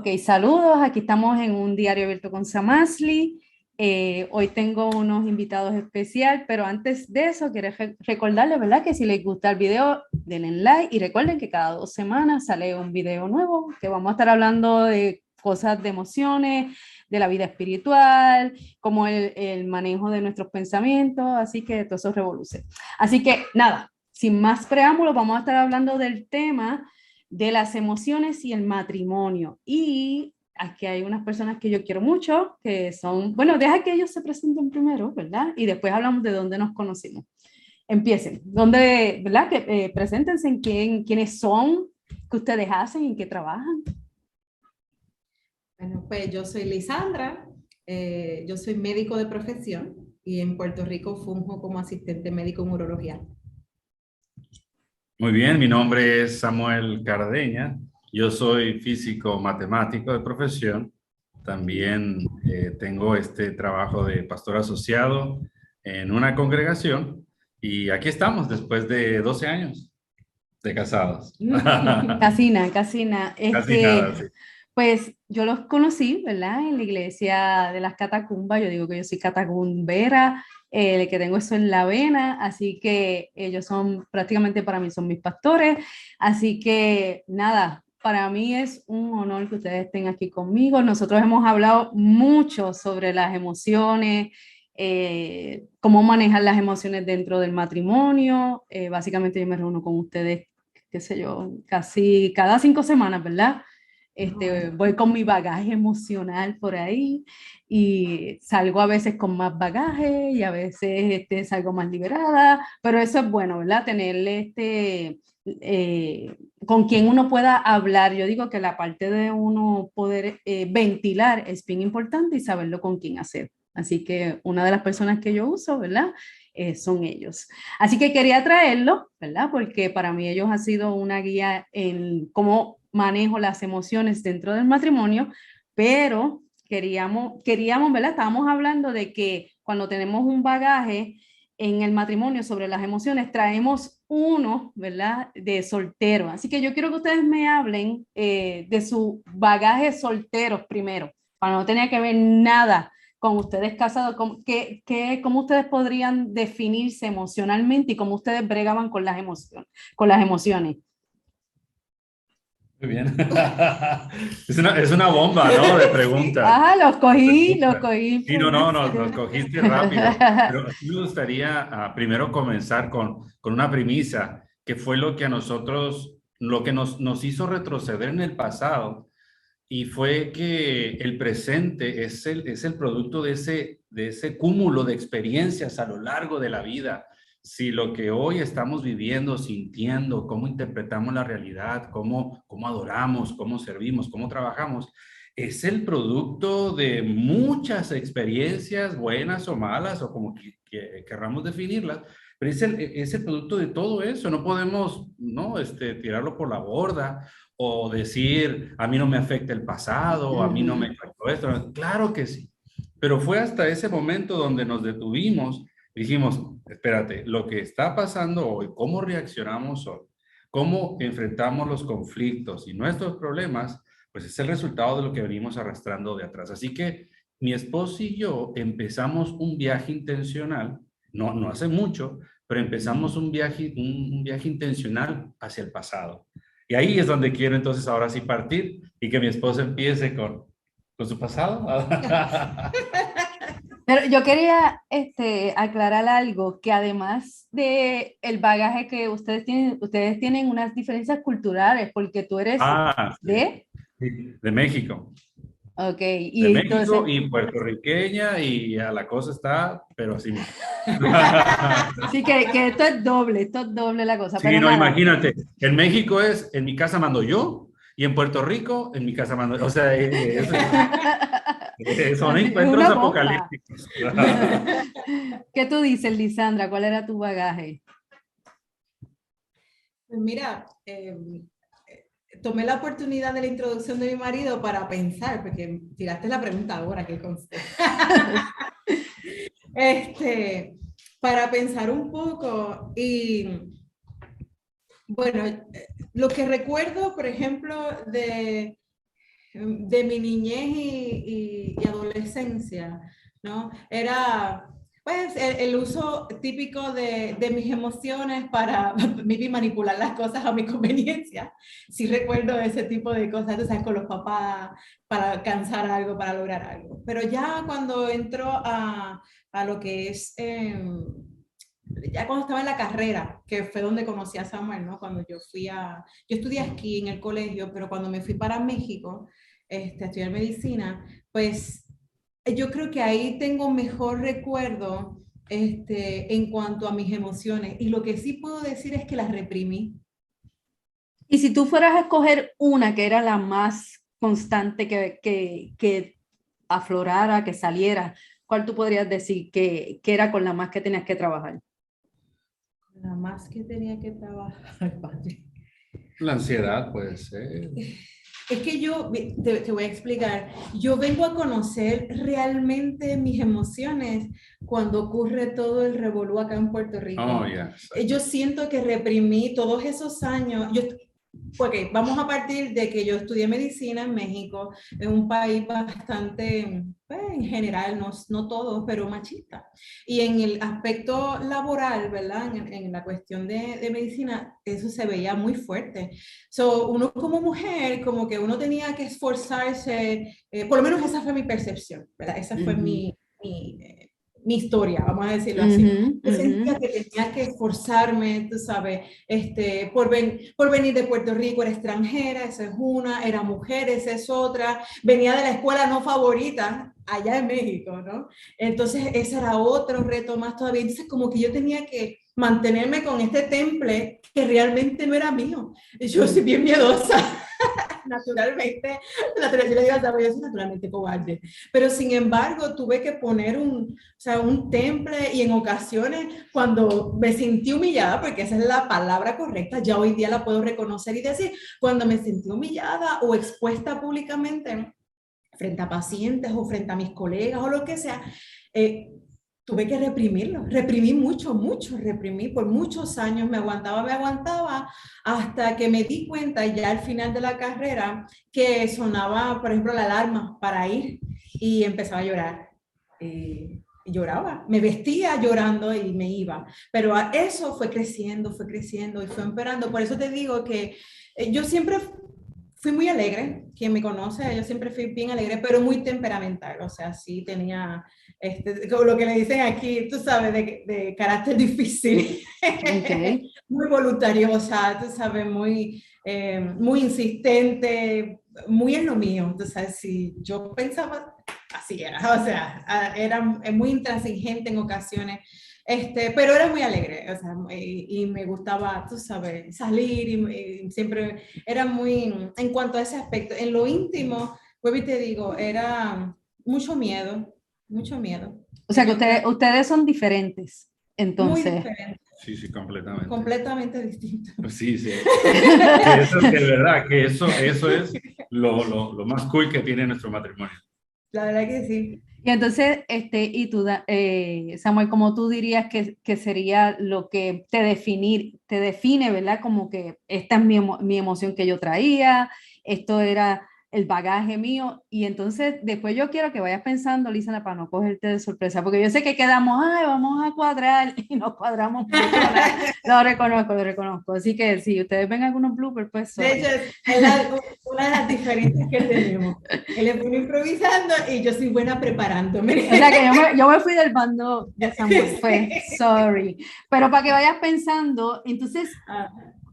Ok, saludos. Aquí estamos en un diario abierto con Samasli. Hoy tengo unos invitados especiales, pero antes de eso quiero recordarles, ¿verdad? Que si les gusta el video, denle like y recuerden que cada 2 semanas sale un video nuevo, que vamos a estar hablando de cosas de emociones, de la vida espiritual, como el manejo de nuestros pensamientos, así que todo eso revoluce. Así que nada, sin más preámbulos, vamos a estar hablando del tema de las emociones y el matrimonio. Y aquí hay unas personas que yo quiero mucho, que son, bueno, deja que ellos se presenten primero, ¿verdad? Y después hablamos de dónde nos conocimos. Empiecen, dónde, ¿verdad? Que preséntense en quiénes son, qué ustedes hacen, en qué trabajan. Bueno, pues yo soy Lisandra, yo soy médico de profesión y en Puerto Rico funjo como asistente médico en urología. Muy bien, mi nombre es Samuel Cardeña. Yo soy físico matemático de profesión. También tengo este trabajo de pastor asociado en una congregación y aquí estamos después de 12 años de casados. Casina, Casina. Casi nada, sí. Pues yo los conocí, ¿verdad? En la iglesia de las catacumbas. Yo digo que yo soy catacumbera, el que tengo eso en la vena, así que ellos son prácticamente para mí son mis pastores. Así que nada, para mí es un honor que ustedes estén aquí conmigo. Nosotros hemos hablado mucho sobre las emociones, cómo manejar las emociones dentro del matrimonio. Básicamente yo me reúno con ustedes, qué sé yo, casi cada 5 semanas, ¿verdad? Voy con mi bagaje emocional por ahí y salgo a veces con más bagaje y a veces salgo más liberada, pero eso es bueno, ¿verdad? Tenerle con quien uno pueda hablar. Yo digo que la parte de uno poder ventilar es bien importante y saberlo con quién hacer. Así que una de las personas que yo uso, ¿verdad? Son ellos. Así que quería traerlo, ¿verdad? Porque para mí ellos han sido una guía en cómo manejo las emociones dentro del matrimonio, pero queríamos, ¿verdad? Estábamos hablando de que cuando tenemos un bagaje en el matrimonio sobre las emociones, traemos uno, ¿verdad? De soltero. Así que yo quiero que ustedes me hablen de su bagaje solteros primero, para no tener que ver nada con ustedes casados, ¿cómo ustedes podrían definirse emocionalmente y cómo ustedes bregaban con las emociones, con las emociones? Muy bien. Es una bomba, ¿no? De preguntas. Ah, los Preguntas. cogí. Sí, no, no, nos cogiste rápido. Pero sí me gustaría primero comenzar con una premisa, que fue lo que a nosotros, lo que nos hizo retroceder en el pasado, y fue que el presente es el producto de ese cúmulo de experiencias a lo largo de la vida. Si lo que hoy estamos viviendo, sintiendo, cómo interpretamos la realidad, cómo adoramos, cómo servimos, cómo trabajamos, es el producto de muchas experiencias, buenas o malas, o como querramos definirlas, pero es el producto de todo eso. No podemos, ¿no? tirarlo por la borda o decir, a mí no me afecta el pasado, a mí no me afectó esto. Claro que sí, pero fue hasta ese momento donde nos detuvimos, dijimos, espérate, lo que está pasando hoy, cómo reaccionamos hoy, cómo enfrentamos los conflictos y nuestros problemas, pues es el resultado de lo que venimos arrastrando de atrás. Así que mi esposo y yo empezamos un viaje intencional, no hace mucho, pero empezamos un viaje intencional hacia el pasado. Y ahí es donde quiero entonces ahora sí partir y que mi esposo empiece con su pasado. Pero yo quería aclarar algo, que además de el bagaje que ustedes tienen unas diferencias culturales, porque tú eres Sí, de, de México. ok, De y entonces, México y puertorriqueña y a la cosa está, pero así mismo. sí que esto es doble la cosa, Sí, pero no, nada. imagínate, en México es en mi casa mando yo y en Puerto Rico en mi casa mando, o sea, son Es encuentros una bomba. apocalípticos. ¿Qué tú dices, Lisandra? ¿Cuál era tu bagaje? Pues mira, tomé la oportunidad de la introducción de mi marido para pensar, porque tiraste la pregunta ahora, que conste. Para pensar un poco y bueno, lo que recuerdo, por ejemplo, de de mi niñez y adolescencia, ¿no? Era pues el uso típico de mis emociones para maybe manipular las cosas a mi conveniencia. Sí recuerdo ese tipo de cosas, tú sabes, con los papás, para alcanzar algo, para lograr algo. Pero ya cuando entro a lo que es... ya cuando estaba en la carrera, que fue donde conocí a Samuel, ¿no? Cuando yo yo estudié aquí en el colegio, pero cuando me fui para México, a estudiar medicina, pues yo creo que ahí tengo mejor recuerdo, en cuanto a mis emociones. Y lo que sí puedo decir es que las reprimí. Y si tú fueras a escoger una que era la más constante que aflorara, que saliera, ¿cuál tú podrías decir que era con la más que tenías que trabajar? Nada más que tenía que trabajar, padre. La ansiedad puede ser. Es que te voy a explicar, yo vengo a conocer realmente mis emociones cuando ocurre todo el revolú acá en Puerto Rico. Oh, yeah. Yo siento que reprimí todos esos años. Ok, vamos a partir de que yo estudié medicina en México, en un país bastante, pues, en general, no todos, pero machista. Y en el aspecto laboral, ¿verdad? En la cuestión de medicina, eso se veía muy fuerte. So, uno como mujer, como que uno tenía que esforzarse, por lo menos esa fue mi percepción, ¿verdad? Esa fue mi historia, vamos a decirlo así. Yo sentía que tenía que esforzarme, tú sabes, por venir de Puerto Rico, era extranjera, esa es una, era mujer, esa es otra, venía de la escuela no favorita, allá en México, ¿no? Entonces ese era otro reto más todavía. Entonces como que yo tenía que mantenerme con este temple que realmente no era mío. Yo soy bien miedosa. Naturalmente, yo le digo a Samuel, yo soy naturalmente cobarde, pero sin embargo tuve que poner un temple, y en ocasiones cuando me sentí humillada, porque esa es la palabra correcta, ya hoy día la puedo reconocer y decir, cuando me sentí humillada o expuesta públicamente frente a pacientes o frente a mis colegas o lo que sea, tuve que reprimirlo, reprimí mucho, reprimí por muchos años, me aguantaba, hasta que me di cuenta ya al final de la carrera que sonaba, por ejemplo, la alarma para ir, y empezaba a llorar. Y lloraba, me vestía llorando y me iba, pero eso fue creciendo y fue empeorando. Por eso te digo que yo siempre fui muy alegre. Quien me conoce, yo siempre fui bien alegre, pero muy temperamental. O sea, sí tenía, como lo que le dicen aquí, tú sabes, de carácter difícil. Okay. Muy voluntariosa, tú sabes, muy insistente, muy en lo mío. Entonces, si yo pensaba, así era. O sea, era muy intransigente en ocasiones. Pero era muy alegre, o sea, y me gustaba, tú sabes, salir, y siempre era muy, en cuanto a ese aspecto, en lo íntimo, pues te digo, era mucho miedo, mucho miedo. O sea que Yo creo ustedes son diferentes, muy entonces. diferente, Sí, completamente. completamente distinto. Sí. Que eso es de verdad, que eso es lo más cool que tiene nuestro matrimonio. La verdad que sí. Y entonces, y tú, Samuel, ¿cómo tú dirías que sería lo que te define, ¿verdad? Como que esta es mi emoción que yo traía, esto era el bagaje mío, y entonces después yo quiero que vayas pensando, Lisa, para no cogerte de sorpresa, porque yo sé que quedamos, ay, vamos a cuadrar, y nos cuadramos mucho, lo reconozco, así que si ustedes ven algunos bloopers, pues De hecho, es una de las diferencias que tenemos. Él es bueno improvisando y yo soy buena preparándome. O sea que yo me fui del bando de Samuel, pues, sorry. Pero para que vayas pensando, entonces,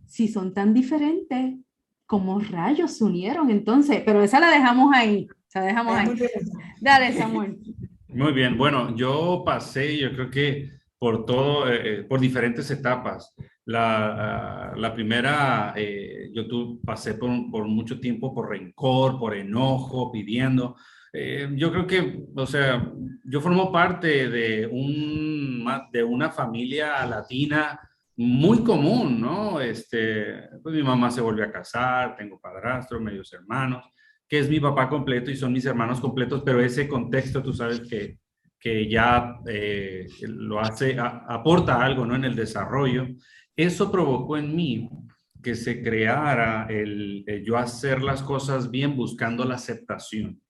si son tan diferentes, ¿cómo rayos se unieron entonces? Pero esa la dejamos ahí, Dale, Samuel. Muy bien, bueno, yo pasé, yo creo que por por diferentes etapas. La primera, pasé por mucho tiempo por rencor, por enojo, pidiendo. Yo creo que, o sea, yo formo parte de una familia latina muy común, ¿no? Pues mi mamá se volvió a casar, tengo padrastro, medios hermanos, que es mi papá completo y son mis hermanos completos, pero ese contexto, tú sabes que ya lo hace, aporta algo, ¿no? En el desarrollo. Eso provocó en mí que se creara el yo hacer las cosas bien buscando la aceptación.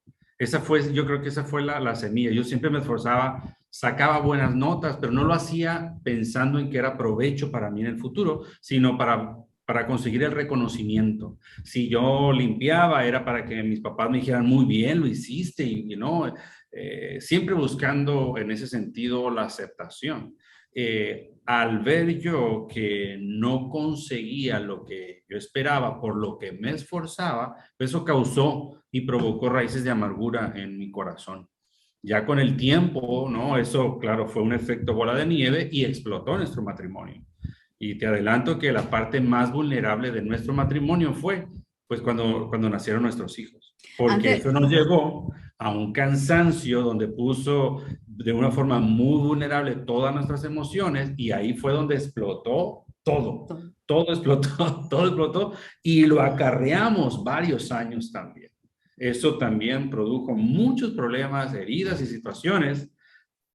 Yo creo que esa fue la semilla. Yo siempre me esforzaba, sacaba buenas notas, pero no lo hacía pensando en que era provecho para mí en el futuro, sino para conseguir el reconocimiento. Si yo limpiaba, era para que mis papás me dijeran, muy bien, lo hiciste, y no, siempre buscando en ese sentido la aceptación. Al ver yo que no conseguía lo que yo esperaba por lo que me esforzaba, eso causó y provocó raíces de amargura en mi corazón. Ya con el tiempo, ¿no? Eso, claro, fue un efecto bola de nieve y explotó nuestro matrimonio. Y te adelanto que la parte más vulnerable de nuestro matrimonio fue, pues, cuando nacieron nuestros hijos. Porque eso nos llevó a un cansancio donde puso de una forma muy vulnerable todas nuestras emociones, y ahí fue donde explotó todo. Todo explotó, todo explotó, y lo acarreamos varios años también. Eso también produjo muchos problemas, heridas y situaciones,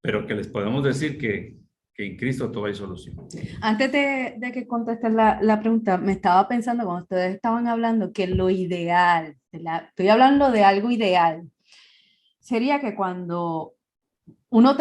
pero que les podemos decir que en Cristo todo hay solución. Antes de que contestes la pregunta, me estaba pensando cuando ustedes estaban hablando que lo ideal, estoy hablando de algo ideal, sería que cuando uno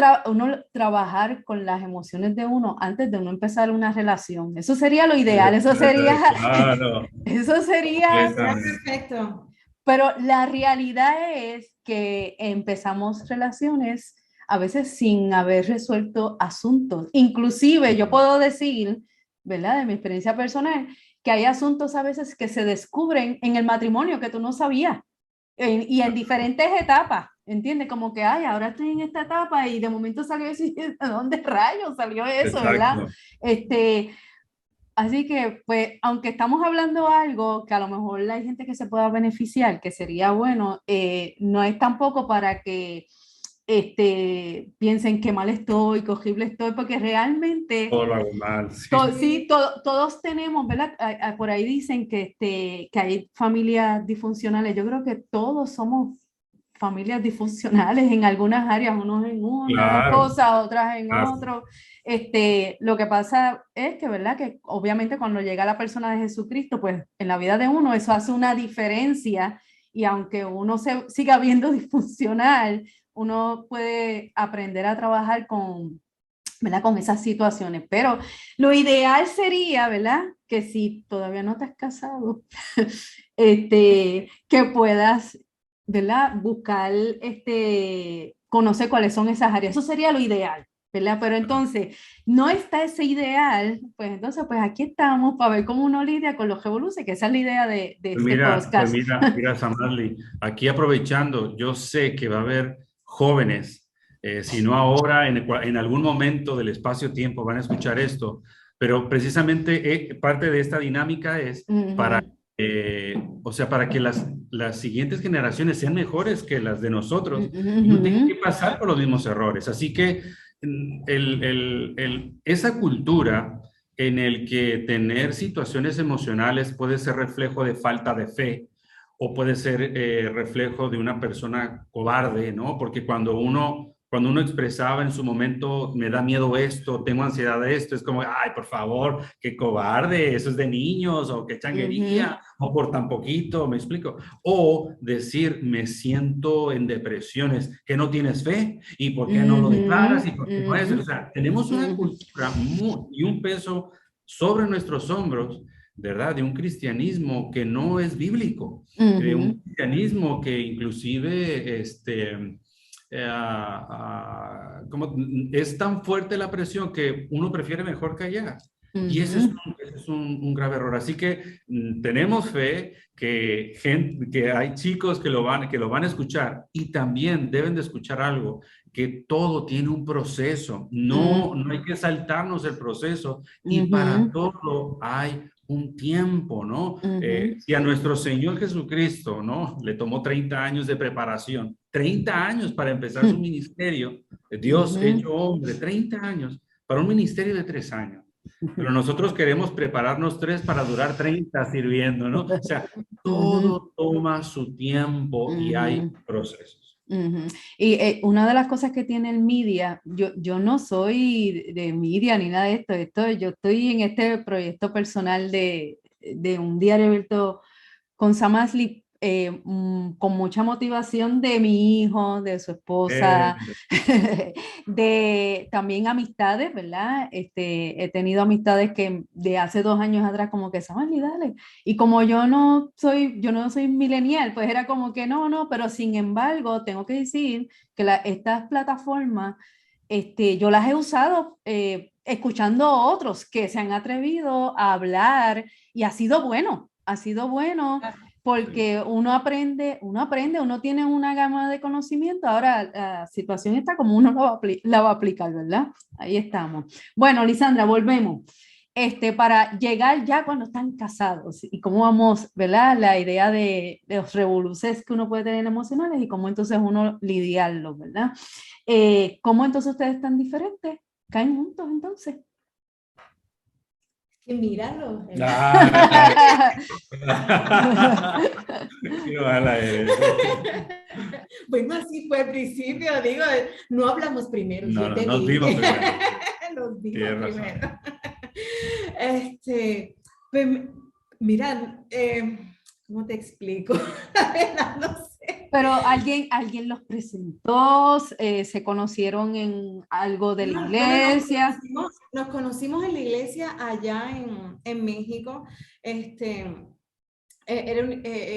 trabajar con las emociones de uno antes de uno empezar una relación, eso sería lo ideal, eso sería, claro. Eso sería perfecto. Pero la realidad es que empezamos relaciones a veces sin haber resuelto asuntos. Inclusive yo puedo decir, ¿verdad? De mi experiencia personal, que hay asuntos a veces que se descubren en el matrimonio que tú no sabías y en diferentes etapas. ¿Entiendes? Como que, ay, ahora estoy en esta etapa y de momento salió eso, ¿de dónde rayos salió eso? Exacto. ¿Verdad? Así que, pues, aunque estamos hablando algo que a lo mejor hay gente que se pueda beneficiar, que sería bueno, no es tampoco para que piensen que mal estoy, que horrible estoy, porque realmente... Todo lo hago mal. Sí, sí, todos tenemos, ¿verdad? Por ahí dicen que hay familias disfuncionales. Yo creo que todos somos familias disfuncionales en algunas áreas, unos en una cosa, otras en otro. Lo que pasa es que, ¿verdad? Que obviamente cuando llega la persona de Jesucristo, pues en la vida de uno eso hace una diferencia, y aunque uno se siga viendo disfuncional, uno puede aprender a trabajar con, ¿verdad? Con esas situaciones. Pero lo ideal sería, ¿verdad? Que si todavía no te has casado, que puedas, ¿verdad? Buscar, conocer cuáles son esas áreas. Eso sería lo ideal, ¿verdad? Pero entonces, no está ese ideal, pues entonces, pues aquí estamos para ver cómo uno lidia con los revoluciones, que esa es la idea de este podcast. Pues mira, Samarli, aquí aprovechando, yo sé que va a haber jóvenes, si no ahora, en algún momento del espacio-tiempo van a escuchar esto, pero precisamente parte de esta dinámica es para, o sea, para que las siguientes generaciones sean mejores que las de nosotros, y no tengan que pasar por los mismos errores. Así que esa cultura en el que tener situaciones emocionales puede ser reflejo de falta de fe, o puede ser reflejo de una persona cobarde, ¿no? Porque cuando uno expresaba en su momento, me da miedo esto, tengo ansiedad de esto, es como, ay, por favor, qué cobarde, eso es de niños, o qué changuería, o por tan poquito, me explico. O decir, me siento en depresiones, que no tienes fe, y por qué no lo declaras, y por qué no es. O sea, tenemos una cultura y un peso sobre nuestros hombros, ¿verdad? De un cristianismo que no es bíblico, de un cristianismo que inclusive como es tan fuerte la presión que uno prefiere mejor callar. Y ese es un grave error. Así que tenemos fe que hay chicos que lo van a escuchar, y también deben de escuchar algo, que todo tiene un proceso. No hay que saltarnos el proceso, y para todo hay un tiempo, ¿no? Si a nuestro Señor Jesucristo, ¿no? Le tomó 30 años de preparación, 30 años para empezar su ministerio, Dios hecho hombre, 30 años para un ministerio de 3 años. Pero nosotros queremos prepararnos 3 para durar 30 sirviendo, ¿no? O sea, todo toma su tiempo y hay procesos. Y una de las cosas que tiene el media, yo no soy de media ni nada de esto, yo estoy en este proyecto personal de de un diario abierto con Samasli, con mucha motivación de mi hijo, de su esposa, de también amistades, ¿verdad? He tenido amistades que de hace 2 años atrás como que, Samasli, dale. Y como yo no soy millennial, pues era como que no, pero sin embargo, tengo que decir que estas plataformas, yo las he usado escuchando a otros que se han atrevido a hablar y ha sido bueno porque uno aprende, uno tiene una gama de conocimiento. Ahora la situación está como uno la va a aplicar, ¿verdad? Ahí estamos. Bueno, Lisandra, volvemos. Para llegar ya cuando están casados y cómo vamos, ¿verdad? La idea de los revoluciones que uno puede tener emocionales y cómo entonces uno lidiarlos, ¿verdad? ¿Cómo entonces ustedes están diferentes? ¿Caen juntos entonces? Que míralo. Qué mala eres. Bueno, así fue al principio, digo, no hablamos primero. No, nos vimos primero. Nos vimos primero. Pues, mira, ¿cómo te explico? No sé. Pero alguien los presentó, se conocieron en algo de la iglesia. Nos conocimos en la iglesia allá en México. Es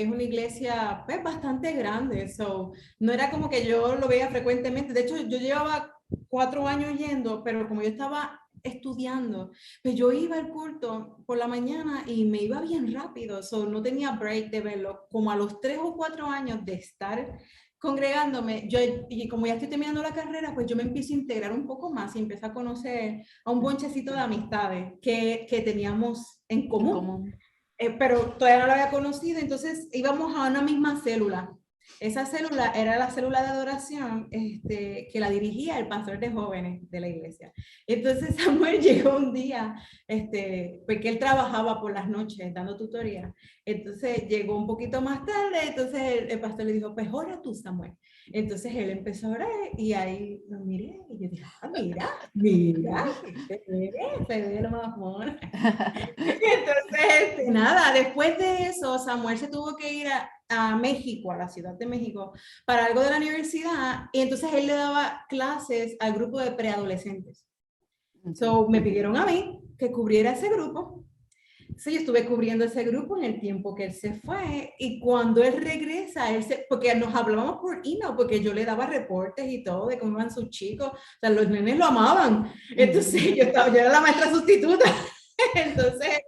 una iglesia pues, bastante grande, no era como que yo lo veía frecuentemente. De hecho, yo llevaba 4 años yendo, pero como yo estaba estudiando, pues yo iba al culto por la mañana y me iba bien rápido, no tenía break de verlo. Como a los 3 o 4 años de estar congregándome, y como ya estoy terminando la carrera, pues yo me empiezo a integrar un poco más y empecé a conocer a un bonchecito de amistades que teníamos en común. Pero todavía no lo había conocido, entonces íbamos a una misma célula. Esa célula era la célula de adoración que la dirigía el pastor de jóvenes de la iglesia. Entonces Samuel llegó un día, porque él trabajaba por las noches dando tutoría. Entonces llegó un poquito más tarde, entonces el pastor le dijo, pues ora tú, Samuel. Entonces él empezó a orar y ahí lo miré y yo dije, mira, se ve lo más mono. Entonces, nada, después de eso, Samuel se tuvo que ir a México, a la Ciudad de México, para algo de la universidad, y entonces él le daba clases al grupo de preadolescentes. Me pidieron a mí que cubriera ese grupo. Entonces yo estuve cubriendo ese grupo en el tiempo que él se fue, y cuando él regresa, porque nos hablábamos por email, porque yo le daba reportes y todo de cómo iban sus chicos, o sea, los nenes lo amaban. Entonces yo era la maestra sustituta. Entonces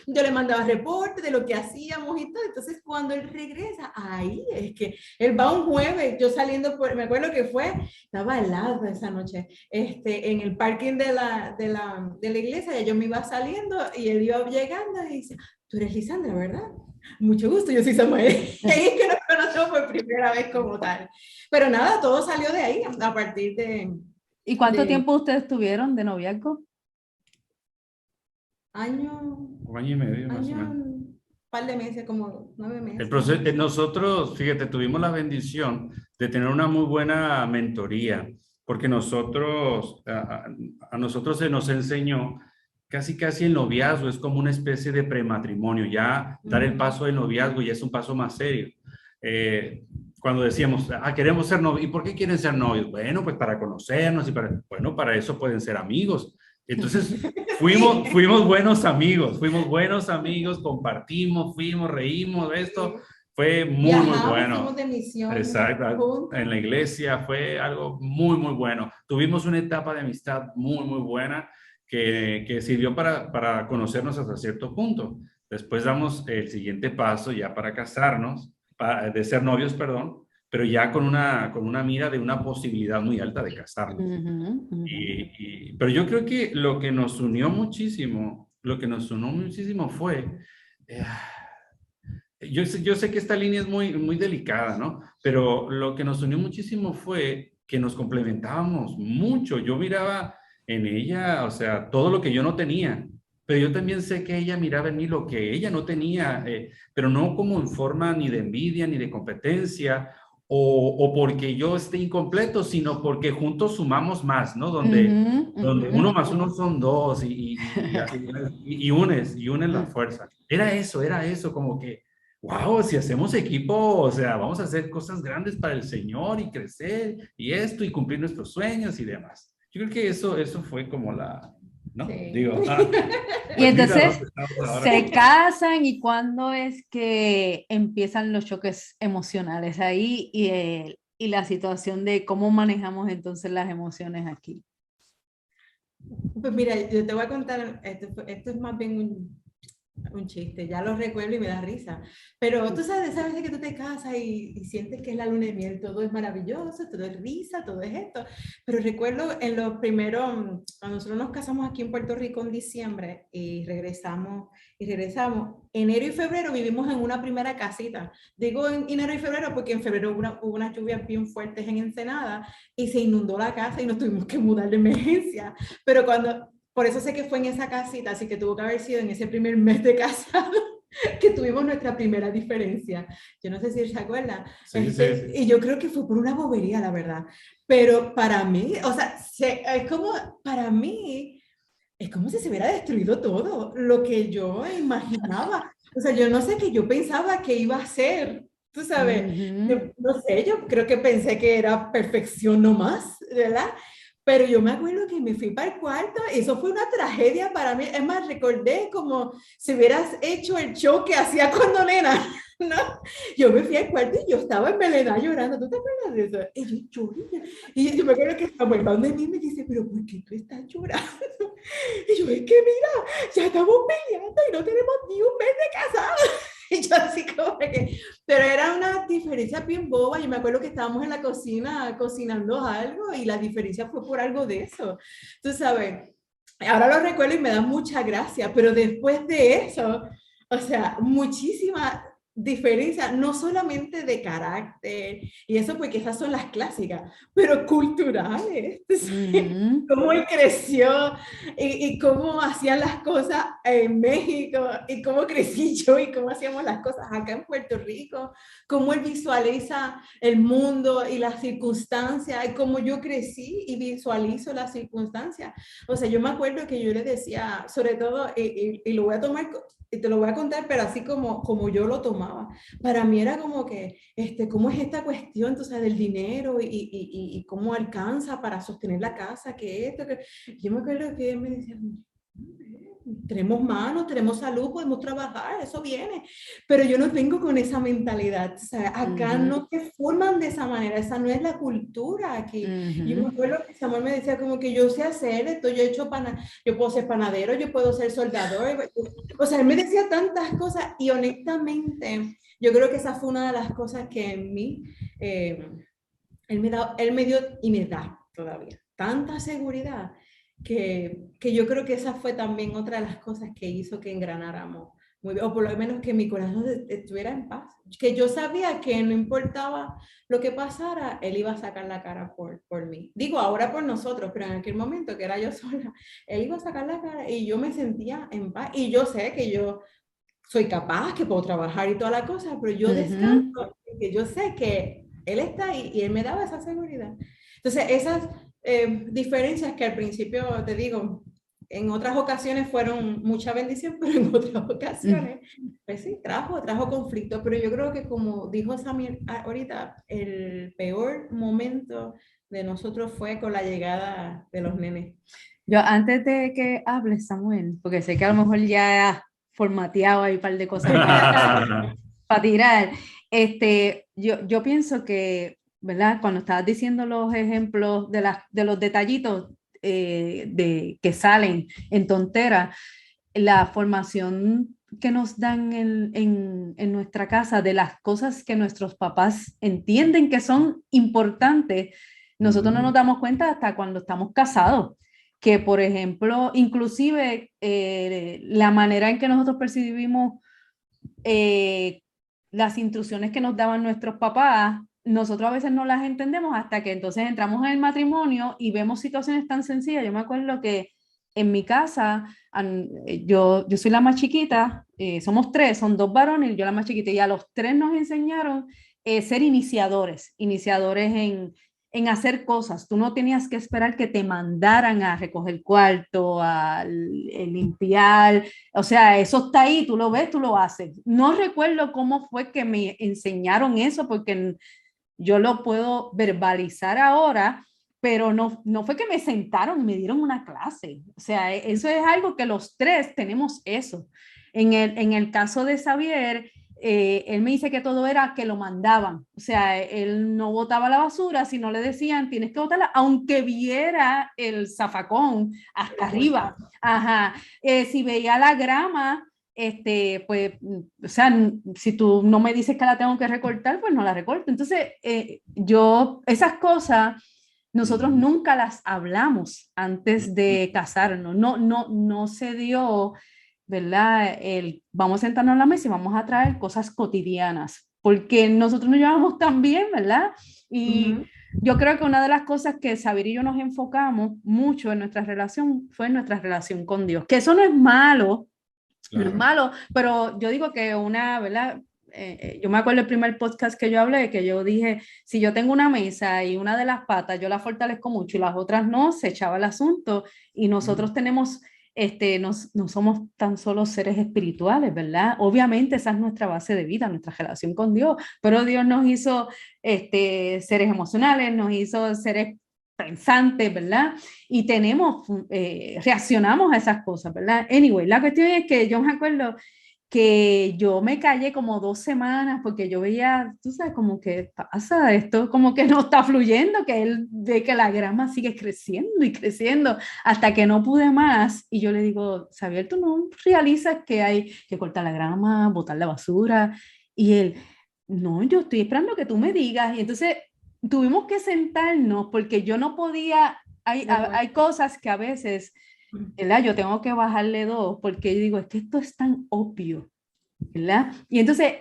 yo le mandaba reportes de lo que hacíamos y todo. Entonces cuando él regresa, ahí es que él va un jueves, yo saliendo me acuerdo que estaba helado esa noche, en el parking de la iglesia, y yo me iba saliendo y él iba llegando y dice, tú eres Lisandra, ¿verdad? Mucho gusto, yo soy Samuel. Y ahí es que nos conocemos por primera vez como tal. Pero nada, todo salió de ahí a partir de... ¿Y cuánto tiempo ustedes tuvieron de noviazgo? Un año y medio, más o menos. Un par de meses, como 9 meses. El proceso, nosotros, fíjate, tuvimos la bendición de tener una muy buena mentoría, porque a nosotros se nos enseñó casi el noviazgo es como una especie de prematrimonio, ya dar el paso del noviazgo ya es un paso más serio. Cuando decíamos, queremos ser novios, ¿y por qué quieren ser novios? Bueno, pues para conocernos y para eso pueden ser amigos. Entonces fuimos buenos amigos, compartimos, reímos de esto, fue muy bueno. Fuimos de misión. Exacto, en la iglesia fue algo muy bueno. Tuvimos una etapa de amistad muy buena que sirvió para conocernos hasta cierto punto. Después damos el siguiente paso ya para casarnos, de ser novios, perdón, pero ya con una mira de una posibilidad muy alta de casarnos. Pero yo creo que lo que nos unió muchísimo fue, yo sé que esta línea es muy delicada, ¿no? Pero lo que nos unió muchísimo fue que nos complementábamos mucho. Yo miraba en ella, o sea, todo lo que yo no tenía, pero yo también sé que ella miraba en mí lo que ella no tenía, pero no como en forma ni de envidia ni de competencia, o porque yo esté incompleto, sino porque juntos sumamos más, ¿no? Donde 1 más 1 son 2 y unes la fuerza. era eso, como que, wow, si hacemos equipo, o sea, vamos a hacer cosas grandes para el Señor y crecer y esto y cumplir nuestros sueños y demás. Yo creo que eso fue como ¿no? Sí. Digo, Y pues mira entonces dónde estamos ahora. se casan y cuándo es que empiezan los choques emocionales ahí y la situación de cómo manejamos entonces las emociones aquí. Pues mira, yo te voy a contar, esto es más bien un chiste, ya lo recuerdo y me da risa, pero tú sabes, esa vez que tú te casas y sientes que es la luna de miel, todo es maravilloso, todo es risa, todo es esto, pero recuerdo en los primeros, cuando nosotros nos casamos aquí en Puerto Rico en diciembre y regresamos, enero y febrero vivimos en una primera casita, digo en enero y febrero porque en febrero hubo unas lluvias bien fuertes en Ensenada y se inundó la casa y nos tuvimos que mudar de emergencia, pero por eso sé que fue en esa casita, así que tuvo que haber sido en ese primer mes de casado que tuvimos nuestra primera diferencia. Yo no sé si se acuerda. Sí, sí. Y yo creo que fue por una bobería, la verdad. Pero para mí, o sea, es como, para mí, es como si se hubiera destruido todo lo que yo imaginaba. O sea, yo no sé qué yo pensaba que iba a ser. Tú sabes, no sé, yo creo que pensé que era perfección nomás, ¿verdad? Pero yo me acuerdo que me fui para el cuarto, eso fue una tragedia para mí. Es más, recordé como si hubieras hecho el show que hacía cuando nena, ¿no? Yo me fui al cuarto y yo estaba envenenada llorando. ¿Tú te acuerdas de eso? Y yo lloré. Y yo me acuerdo que Samuel va donde mí me dice, pero ¿por qué tú estás llorando? Y yo, es que mira, ya estamos peleando y no tenemos ni un mes de casados. Y yo así como que, pero era una diferencia bien boba. Yo me acuerdo que estábamos en la cocina cocinando algo y la diferencia fue por algo de eso. Tú sabes, ahora lo recuerdo y me da mucha gracia, pero después de eso, o sea, muchísima diferencia, no solamente de carácter, y eso porque esas son las clásicas, pero culturales. Cómo él creció y cómo hacían las cosas en México y cómo crecí yo y cómo hacíamos las cosas acá en Puerto Rico, cómo él visualiza el mundo y las circunstancias y cómo yo crecí y visualizo las circunstancias. O sea, yo me acuerdo que yo le decía, sobre todo, y lo voy a tomar y te lo voy a contar, pero así como yo lo tomaba. Para mí era como que, ¿cómo es esta cuestión, tú sabes, del dinero y cómo alcanza para sostener la casa, que esto, que... Yo me acuerdo que él me decía, tenemos manos, tenemos salud, podemos trabajar, eso viene. Pero yo no vengo con esa mentalidad, o sea, acá no te forman de esa manera, esa no es la cultura aquí. Yo me acuerdo que Samuel me decía como que yo sé hacer esto, yo he hecho yo puedo ser panadero, yo puedo ser soldador, o sea, él me decía tantas cosas y honestamente yo creo que esa fue una de las cosas que en mí, él me dio y me da todavía tanta seguridad que yo creo que esa fue también otra de las cosas que hizo que engranáramos muy bien, o por lo menos que mi corazón estuviera en paz, que yo sabía que no importaba lo que pasara, él iba a sacar la cara por mí. Digo, ahora por nosotros, pero en aquel momento que era yo sola, él iba a sacar la cara y yo me sentía en paz. Y yo sé que yo soy capaz, que puedo trabajar y toda la cosa, pero yo descanso, que yo sé que él está ahí y él me daba esa seguridad. Entonces, esas diferencias que al principio, te digo, en otras ocasiones fueron mucha bendición, pero en otras ocasiones, pues sí, trajo conflicto, pero yo creo que como dijo Samir ahorita, el peor momento de nosotros fue con la llegada de los nenes. Yo antes de que hables, Samuel, porque sé que a lo mejor ya formateado ahí un par de cosas para tirar, yo pienso que, ¿verdad? Cuando estabas diciendo los ejemplos de los detallitos que salen en tontera, la formación que nos dan en nuestra casa de las cosas que nuestros papás entienden que son importantes, nosotros no nos damos cuenta hasta cuando estamos casados. Que, por ejemplo, inclusive la manera en que nosotros percibimos las instrucciones que nos daban nuestros papás, nosotros a veces no las entendemos hasta que entonces entramos en el matrimonio y vemos situaciones tan sencillas. Yo me acuerdo que en mi casa, yo soy la más chiquita, somos tres, son dos varones y yo la más chiquita, y a los tres nos enseñaron ser iniciadores en hacer cosas. Tú no tenías que esperar que te mandaran a recoger el cuarto, a limpiar. O sea, eso está ahí, tú lo ves, tú lo haces. No recuerdo cómo fue que me enseñaron eso, porque yo lo puedo verbalizar ahora, pero no fue que me sentaron, me dieron una clase. O sea, eso es algo que los tres tenemos eso. En el caso de Xavier, él me dice que todo era que lo mandaban. O sea, él no botaba la basura, si no le decían, tienes que botarla, aunque viera el zafacón hasta arriba. Ajá. Si veía la grama, pues, o sea, si tú no me dices que la tengo que recortar, pues no la recorto. Entonces, esas cosas, nosotros nunca las hablamos antes de casarnos. No se dio, ¿verdad? Vamos a sentarnos a la mesa y vamos a traer cosas cotidianas, porque nosotros nos llevamos tan bien, ¿verdad? Y yo creo que una de las cosas que Xavier y yo nos enfocamos mucho en nuestra relación fue en nuestra relación con Dios, que eso no es malo, no es malo, pero yo digo que ¿verdad? Yo me acuerdo el primer podcast que yo hablé, que yo dije, si yo tengo una mesa y una de las patas yo la fortalezco mucho y las otras no, se echaba el asunto, y nosotros tenemos, no somos tan solo seres espirituales, ¿verdad? Obviamente esa es nuestra base de vida, nuestra relación con Dios, pero Dios nos hizo seres emocionales, nos hizo seres pensantes, ¿verdad? Y reaccionamos a esas cosas, ¿verdad? Anyway, la cuestión es que yo me acuerdo que yo me callé como 2 semanas porque yo veía, tú sabes, como que pasa esto, como que no está fluyendo, que él ve que la grama sigue creciendo y creciendo hasta que no pude más. Y yo le digo, Xavier, ¿tú no realizas que hay que cortar la grama, botar la basura? Y él, no, yo estoy esperando que tú me digas. Y entonces tuvimos que sentarnos porque yo no podía, hay cosas que a veces, ¿verdad? Yo tengo que bajarle 2 porque yo digo, es que esto es tan obvio, ¿verdad? Y entonces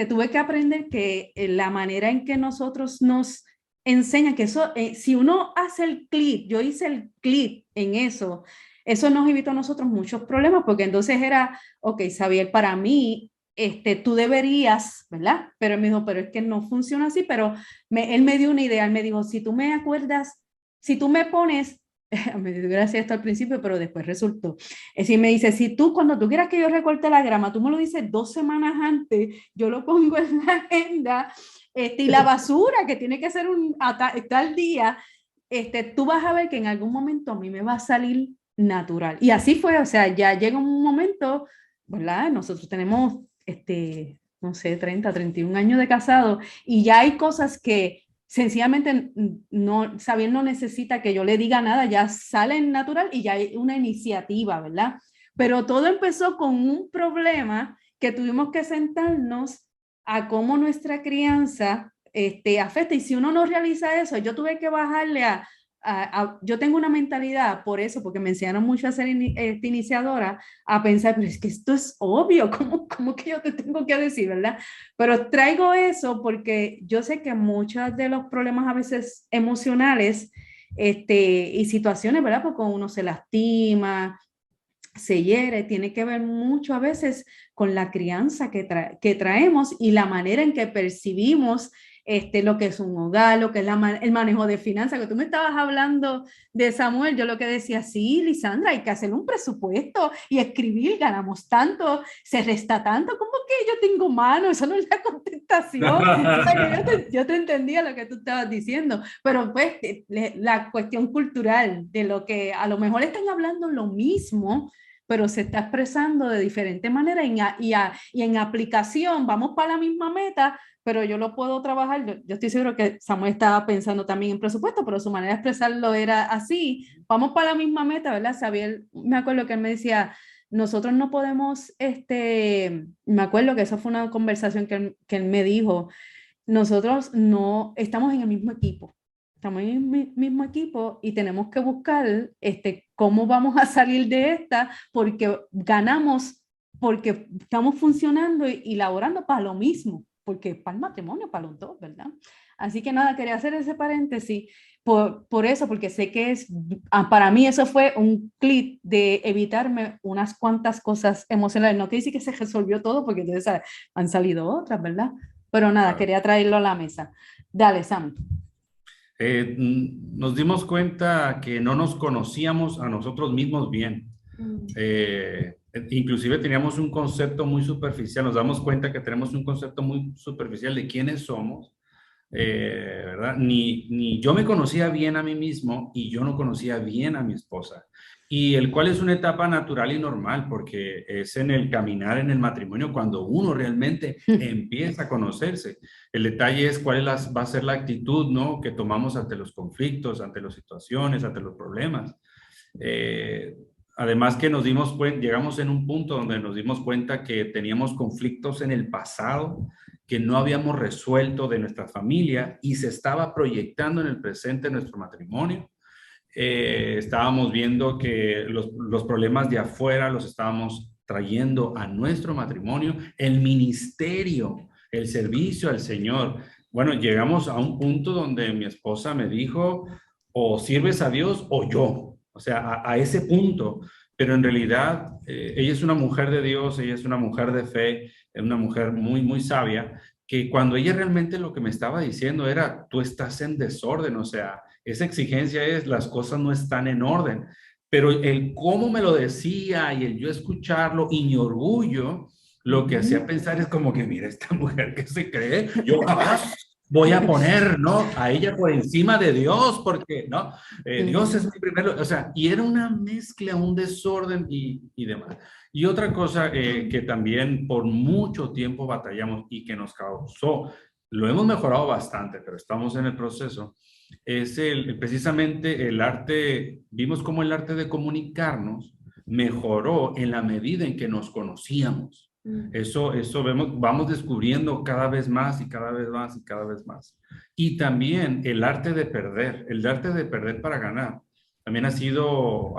tuve que aprender que la manera en que nosotros nos enseñan, que eso, si uno hace el clic, yo hice el clic en eso nos evitó a nosotros muchos problemas, porque entonces era, ok, Xavier, para mí, tú deberías, ¿verdad? Pero él me dijo, pero es que no funciona así, pero él me dio una idea, él me dijo, si tú me acuerdas, si tú me pones, me dio gracia esto al principio, pero después resultó. Es decir, me dice, si tú, cuando tú quieras que yo recorte la grama, tú me lo dices 2 semanas antes, yo lo pongo en la agenda, y la basura, que tiene que ser tal día, tú vas a ver que en algún momento a mí me va a salir natural. Y así fue, o sea, ya llega un momento, ¿verdad? Nosotros tenemos, no sé, 31 años de casado, y ya hay cosas que sencillamente Xavier no necesita que yo le diga nada, ya salen natural y ya hay una iniciativa, ¿verdad? Pero todo empezó con un problema que tuvimos que sentarnos a cómo nuestra crianza afecta, y si uno no realiza eso, yo tuve que bajarle yo tengo una mentalidad, por eso, porque me enseñaron mucho a ser iniciadora, a pensar, pero es que esto es obvio, ¿cómo que yo te tengo que decir, verdad? Pero traigo eso porque yo sé que muchos de los problemas a veces emocionales y situaciones, ¿verdad? Porque uno se lastima, se hiere, tiene que ver mucho a veces con la crianza que traemos y la manera en que percibimos lo que es un hogar, lo que es el manejo de finanzas, que tú me estabas hablando de Samuel, yo lo que decía, sí, Lisandra, hay que hacer un presupuesto y escribir, ganamos tanto, se resta tanto, ¿cómo que yo tengo mano? Eso no es la contestación. O sea, que yo te entendía lo que tú estabas diciendo, pero pues la cuestión cultural de lo que a lo mejor están hablando lo mismo, pero se está expresando de diferente manera y en aplicación vamos para la misma meta, pero yo lo puedo trabajar. Yo estoy seguro que Samuel estaba pensando también en presupuesto, pero su manera de expresarlo era así. Vamos para la misma meta, ¿verdad? Xavier, me acuerdo que él me decía, nosotros no podemos, me acuerdo que esa fue una conversación que él me dijo, nosotros no estamos en el mismo equipo. Estamos en el mismo equipo y tenemos que buscar cómo vamos a salir de esta, porque ganamos, porque estamos funcionando y laborando para lo mismo, porque para el matrimonio, para los dos, ¿verdad? Así que nada, quería hacer ese paréntesis por eso, porque sé que para mí eso fue un clic de evitarme unas cuantas cosas emocionales. No quiere decir que se resolvió todo, porque entonces han salido otras, ¿verdad? Pero nada, quería traerlo a la mesa. Dale, Sam. Nos dimos cuenta que no nos conocíamos a nosotros mismos bien. Inclusive teníamos un concepto muy superficial, nos damos cuenta que tenemos un concepto muy superficial de quiénes somos, ¿verdad? Ni yo me conocía bien a mí mismo y yo no conocía bien a mi esposa. Y el cual es una etapa natural y normal, porque es en el caminar en el matrimonio cuando uno realmente empieza a conocerse. El detalle es cuál es va a ser la actitud, ¿no?, que tomamos ante los conflictos, ante las situaciones, ante los problemas. Además que nos dimos cuenta, llegamos en un punto donde nos dimos cuenta que teníamos conflictos en el pasado que no habíamos resuelto de nuestra familia y se estaba proyectando en el presente nuestro matrimonio. Estábamos viendo que los problemas de afuera los estábamos trayendo a nuestro matrimonio, el ministerio, el servicio al Señor. Bueno, llegamos a un punto donde mi esposa me dijo, o sirves a Dios o yo, o sea, a ese punto. Pero en realidad, ella es una mujer de Dios, ella es una mujer de fe, es una mujer muy, muy sabia, que cuando ella realmente lo que me estaba diciendo era, tú estás en desorden, o sea, esa exigencia es, las cosas no están en orden, pero el cómo me lo decía y el yo escucharlo y mi orgullo, lo que hacía pensar es como que, mira, esta mujer que se cree, yo jamás voy a poner, ¿no?, a ella por encima de Dios, porque, ¿no? Dios es mi primero, o sea, y era una mezcla, un desorden y demás. Y otra cosa que también por mucho tiempo batallamos y que nos causó, lo hemos mejorado bastante, pero estamos en el proceso, es precisamente el arte. Vimos cómo el arte de comunicarnos mejoró en la medida en que nos conocíamos. Eso vamos descubriendo cada vez más y cada vez más y cada vez más. Y también el arte de perder para ganar. También ha sido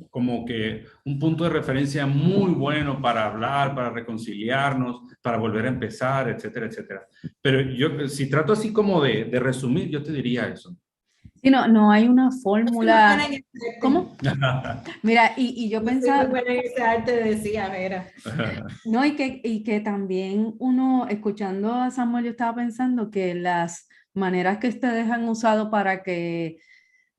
como que un punto de referencia muy bueno para hablar, para reconciliarnos, para volver a empezar, etcétera, etcétera. Pero yo, si trato así como de resumir, yo te diría eso. Sí, no hay una fórmula. ¿Cómo? Mira, y yo pensaba... Muy buena en ese arte, decía, mira. No, y que también uno, escuchando a Samuel, yo estaba pensando que las maneras que ustedes han usado para que,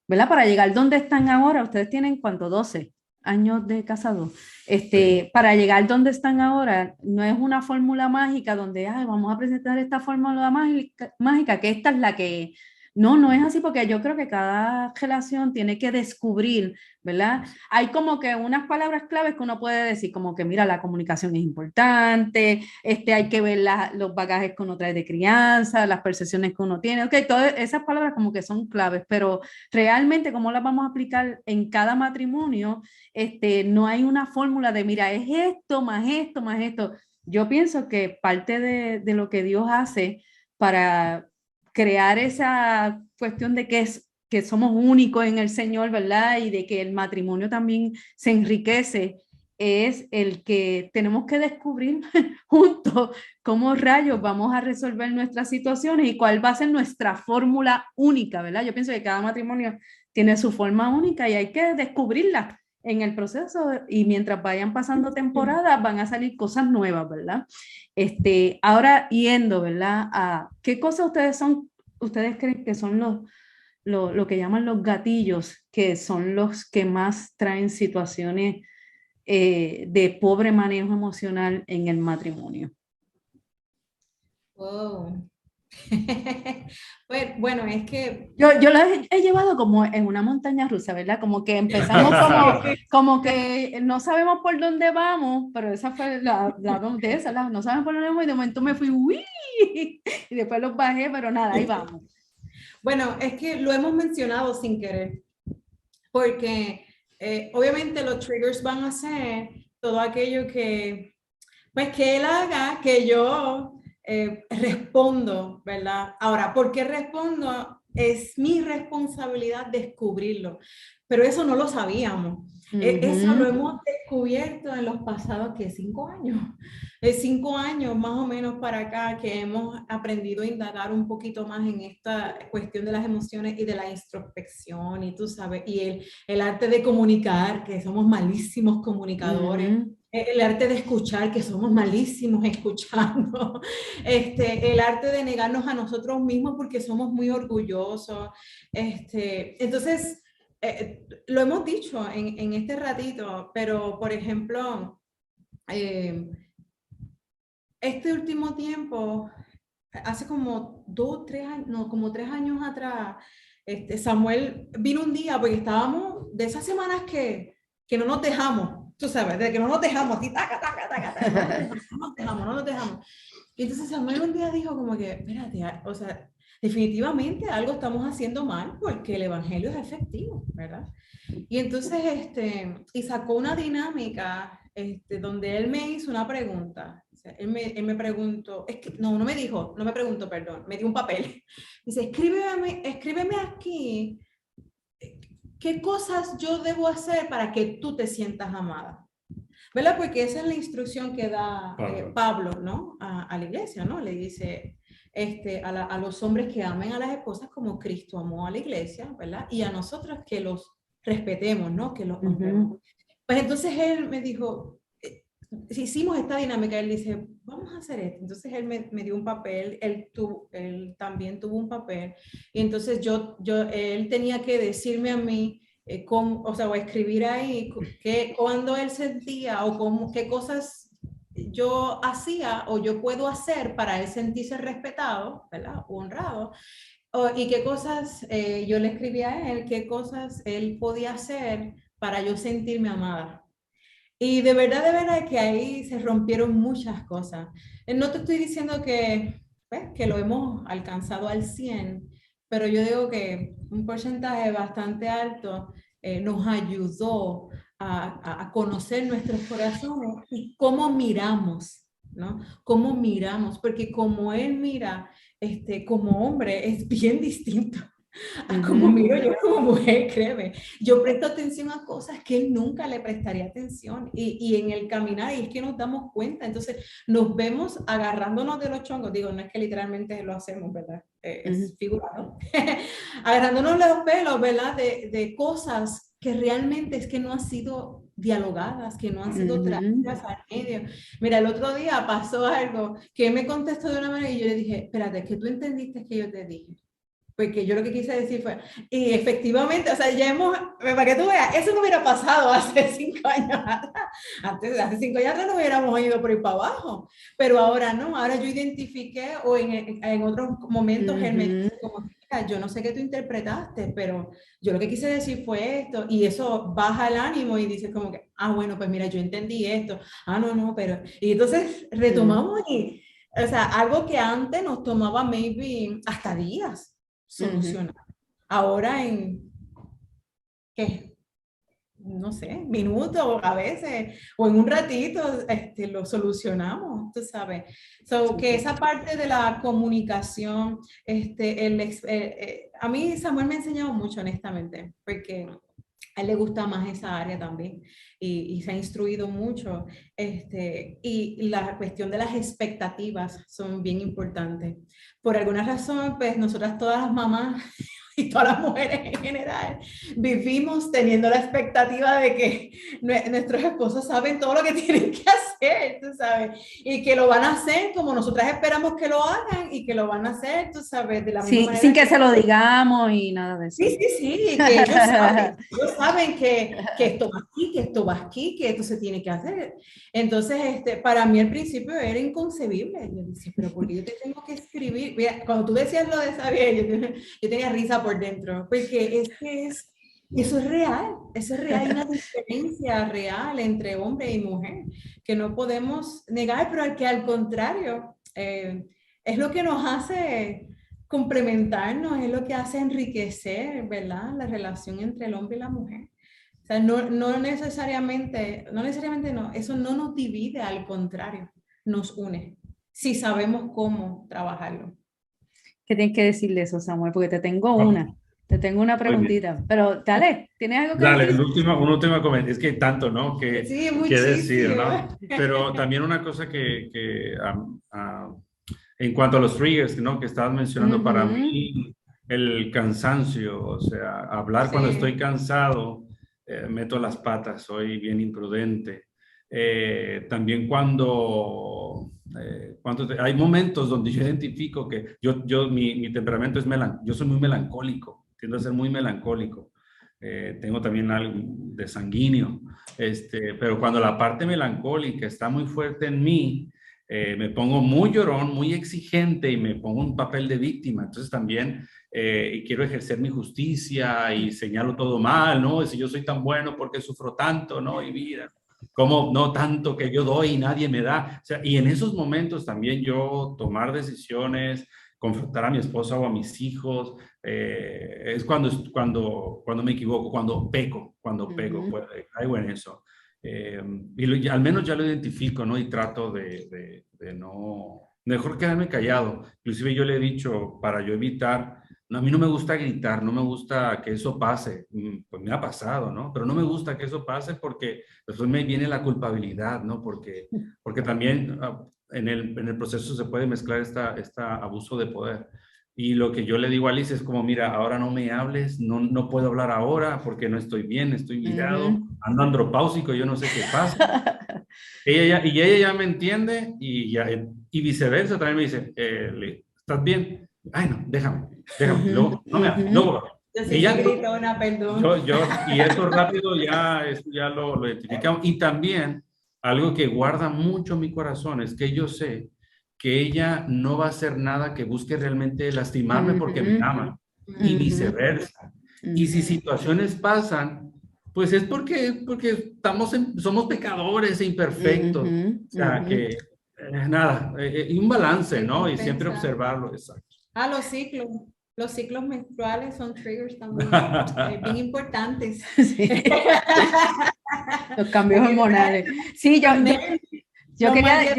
¿verdad? Para llegar donde están ahora, ustedes tienen, ¿cuánto? 12 años de casados. Sí. Para llegar donde están ahora, no es una fórmula mágica donde, ay, vamos a presentar esta fórmula mágica, que esta es la que... No es así, porque yo creo que cada relación tiene que descubrir, ¿verdad? Hay como que unas palabras claves que uno puede decir, como que mira, la comunicación es importante, hay que ver los bagajes que uno trae de crianza, las percepciones que uno tiene, ok, todas esas palabras como que son claves, pero realmente cómo las vamos a aplicar en cada matrimonio, no hay una fórmula de mira, es esto, más esto, más esto. Yo pienso que parte de lo que Dios hace para crear esa cuestión de que somos únicos en el Señor, ¿verdad? Y de que el matrimonio también se enriquece, es el que tenemos que descubrir juntos cómo rayos vamos a resolver nuestras situaciones y cuál va a ser nuestra fórmula única, ¿verdad? Yo pienso que cada matrimonio tiene su forma única y hay que descubrirla en el proceso, y mientras vayan pasando temporadas van a salir cosas nuevas, ¿verdad? Ahora yendo, ¿verdad? A qué cosas ustedes creen que son lo que llaman los gatillos, que son los que más traen situaciones de pobre manejo emocional en el matrimonio. Wow. Pues, bueno, es que... Yo lo he llevado como en una montaña rusa, ¿verdad? Como que empezamos como que no sabemos por dónde vamos, pero esa fue no sabemos por dónde vamos y de momento me fui, ¡uy! Y después los bajé, pero nada, ahí vamos. Bueno, es que lo hemos mencionado sin querer, porque obviamente los triggers van a ser todo aquello que, pues que él haga, que yo respondo, ¿verdad? Ahora, ¿por qué respondo? Es mi responsabilidad descubrirlo, pero eso no lo sabíamos. Eso lo hemos descubierto en los pasados, ¿qué? 5 años. 5 años más o menos para acá que hemos aprendido a indagar un poquito más en esta cuestión de las emociones y de la introspección, y tú sabes, y el arte de comunicar, que somos malísimos comunicadores. el arte de escuchar, que somos malísimos escuchando, el arte de negarnos a nosotros mismos porque somos muy orgullosos. Entonces, lo hemos dicho en este ratito, pero por ejemplo, este último tiempo, hace como 3 años, no, como 3 años atrás, Samuel vino un día porque estábamos de esas semanas que no nos dejamos, tú sabes, de que no nos dejamos, así, taca, taca, taca, taca, no nos dejamos. Y entonces Samuel un día dijo como que, espérate, o sea, definitivamente algo estamos haciendo mal porque el evangelio es efectivo, ¿verdad? Y entonces, y sacó una dinámica, donde él me hizo una pregunta. O sea, él me preguntó, no me dijo, no me preguntó, perdón, me dio un papel. Dice, escríbeme aquí qué cosas yo debo hacer para que tú te sientas amada. ¿Verdad? Porque esa es la instrucción que da Pablo, ¿no? A la iglesia, ¿no? Le dice a los hombres que amen a las esposas como Cristo amó a la iglesia, ¿verdad? Y a nosotros que los respetemos, ¿no? Que los honremos. Pues entonces él me dijo, hicimos esta dinámica, él dice, vamos a hacer esto. Entonces él me dio un papel, él también tuvo un papel, y entonces él tenía que decirme a mí, o escribir ahí cuando él sentía o qué cosas yo hacía o yo puedo hacer para él sentirse respetado, ¿verdad? O honrado. Y qué cosas yo le escribía a él, qué cosas él podía hacer para yo sentirme amada. Y de verdad que ahí se rompieron muchas cosas. No te estoy diciendo que lo hemos alcanzado al 100, pero yo digo que un porcentaje bastante alto nos ayudó a conocer nuestros corazones y cómo miramos, ¿no? Cómo miramos, porque como él mira, como hombre es bien distinto a como miro yo como mujer, créeme. Yo presto atención a cosas que él nunca le prestaría atención y en el caminar, y es que nos damos cuenta, entonces nos vemos agarrándonos de los chongos, digo, no es que literalmente lo hacemos, ¿verdad? Es figurado. Agarrándonos los pelos, ¿verdad? De cosas que realmente es que no han sido dialogadas, que no han sido traídas al medio. Mira, el otro día pasó algo que me contestó de una manera y yo le dije, espérate, que tú entendiste que yo te dije. Porque yo lo que quise decir fue, y efectivamente, o sea, para que tú veas, eso no hubiera pasado hace 5 años atrás. Hace 5 años atrás no hubiéramos ido por ahí para abajo, pero ahora no, ahora yo identifiqué, o en otros momentos él me dice como, yo no sé qué tú interpretaste, pero yo lo que quise decir fue esto, y eso baja el ánimo y dices como que, bueno, pues mira, yo entendí esto, no, pero, y entonces retomamos y, o sea, algo que antes nos tomaba maybe hasta días solucionar. Ahora ¿qué? No sé, minutos a veces, o en un ratito, lo solucionamos, tú sabes. Que esa parte de la comunicación, a mí Samuel me ha enseñado mucho, honestamente, porque a él le gusta más esa área también y se ha instruido mucho. Y la cuestión de las expectativas son bien importantes. Por alguna razón, pues nosotras todas las mamás y todas las mujeres en general vivimos teniendo la expectativa de que nuestros esposos saben todo lo que tienen que hacer, tú sabes, y que lo van a hacer como nosotras esperamos que lo hagan y que lo van a hacer, tú sabes, de la misma manera. Sin que se lo digamos y nada de eso. Sí, que ellos saben que esto va aquí, que esto va aquí, que esto se tiene que hacer. Entonces, para mí al principio era inconcebible. Yo decía, pero ¿por qué yo te tengo que escribir? Mira, cuando tú decías lo de saber, yo tenía risa por dentro, porque eso es real, hay una diferencia real entre hombre y mujer que no podemos negar, pero que al contrario, es lo que nos hace complementarnos, es lo que hace enriquecer, ¿verdad? La relación entre el hombre y la mujer. O sea, no necesariamente, eso no nos divide, al contrario, nos une, si sabemos cómo trabajarlo. ¿Qué tienes que decir de eso, Samuel? Porque te tengo una preguntita, pero dale, ¿tienes algo que decir? Dale, un último comentario, es que hay tanto, ¿no? Que decir, ¿no? Pero también una cosa en cuanto a los triggers, ¿no? Que estabas mencionando, para mí, el cansancio, o sea, hablar cuando estoy cansado, meto las patas, soy bien imprudente. También hay momentos donde yo identifico que mi temperamento es yo soy muy melancólico, tiendo a ser muy melancólico. Tengo también algo de sanguíneo, pero cuando la parte melancólica está muy fuerte en mí, me pongo muy llorón, muy exigente y me pongo un papel de víctima. Entonces también y quiero ejercer mi justicia y señalo todo mal, ¿no? Si yo soy tan bueno, ¿por qué sufro tanto, no? Y mira, cómo no tanto que yo doy y nadie me da. O sea, y en esos momentos también yo tomar decisiones, confrontar a mi esposa o a mis hijos, es cuando me equivoco, cuando peco, pues, caigo en eso. Al menos ya lo identifico, ¿no? Y trato de no, mejor quedarme callado. Inclusive yo le he dicho, para yo evitar, no, a mí no me gusta gritar, no me gusta que eso pase, pues me ha pasado, ¿no? Pero no me gusta que eso pase porque después me viene la culpabilidad, ¿no? Porque también en el proceso se puede mezclar esta abuso de poder. Y lo que yo le digo a Alice es como, mira, ahora no me hables, no puedo hablar ahora porque no estoy bien, estoy virado, ando andropáusico, yo no sé qué pasa. Ella ya me entiende y viceversa también me dice, ¿estás bien? Ay, no, déjame, luego, no me hables, luego. Ella gritona, perdón. Y eso rápido ya lo identificamos. Y también algo que guarda mucho mi corazón es que yo sé que ella no va a hacer nada que busque realmente lastimarme porque me ama y viceversa. Y si situaciones pasan, pues es porque somos pecadores e imperfectos. O sea, que nada, y un balance, ¿no? Y siempre observarlo, exacto. Los ciclos menstruales son triggers también, bien importantes. Sí. Los cambios hormonales. Sí, yo quería...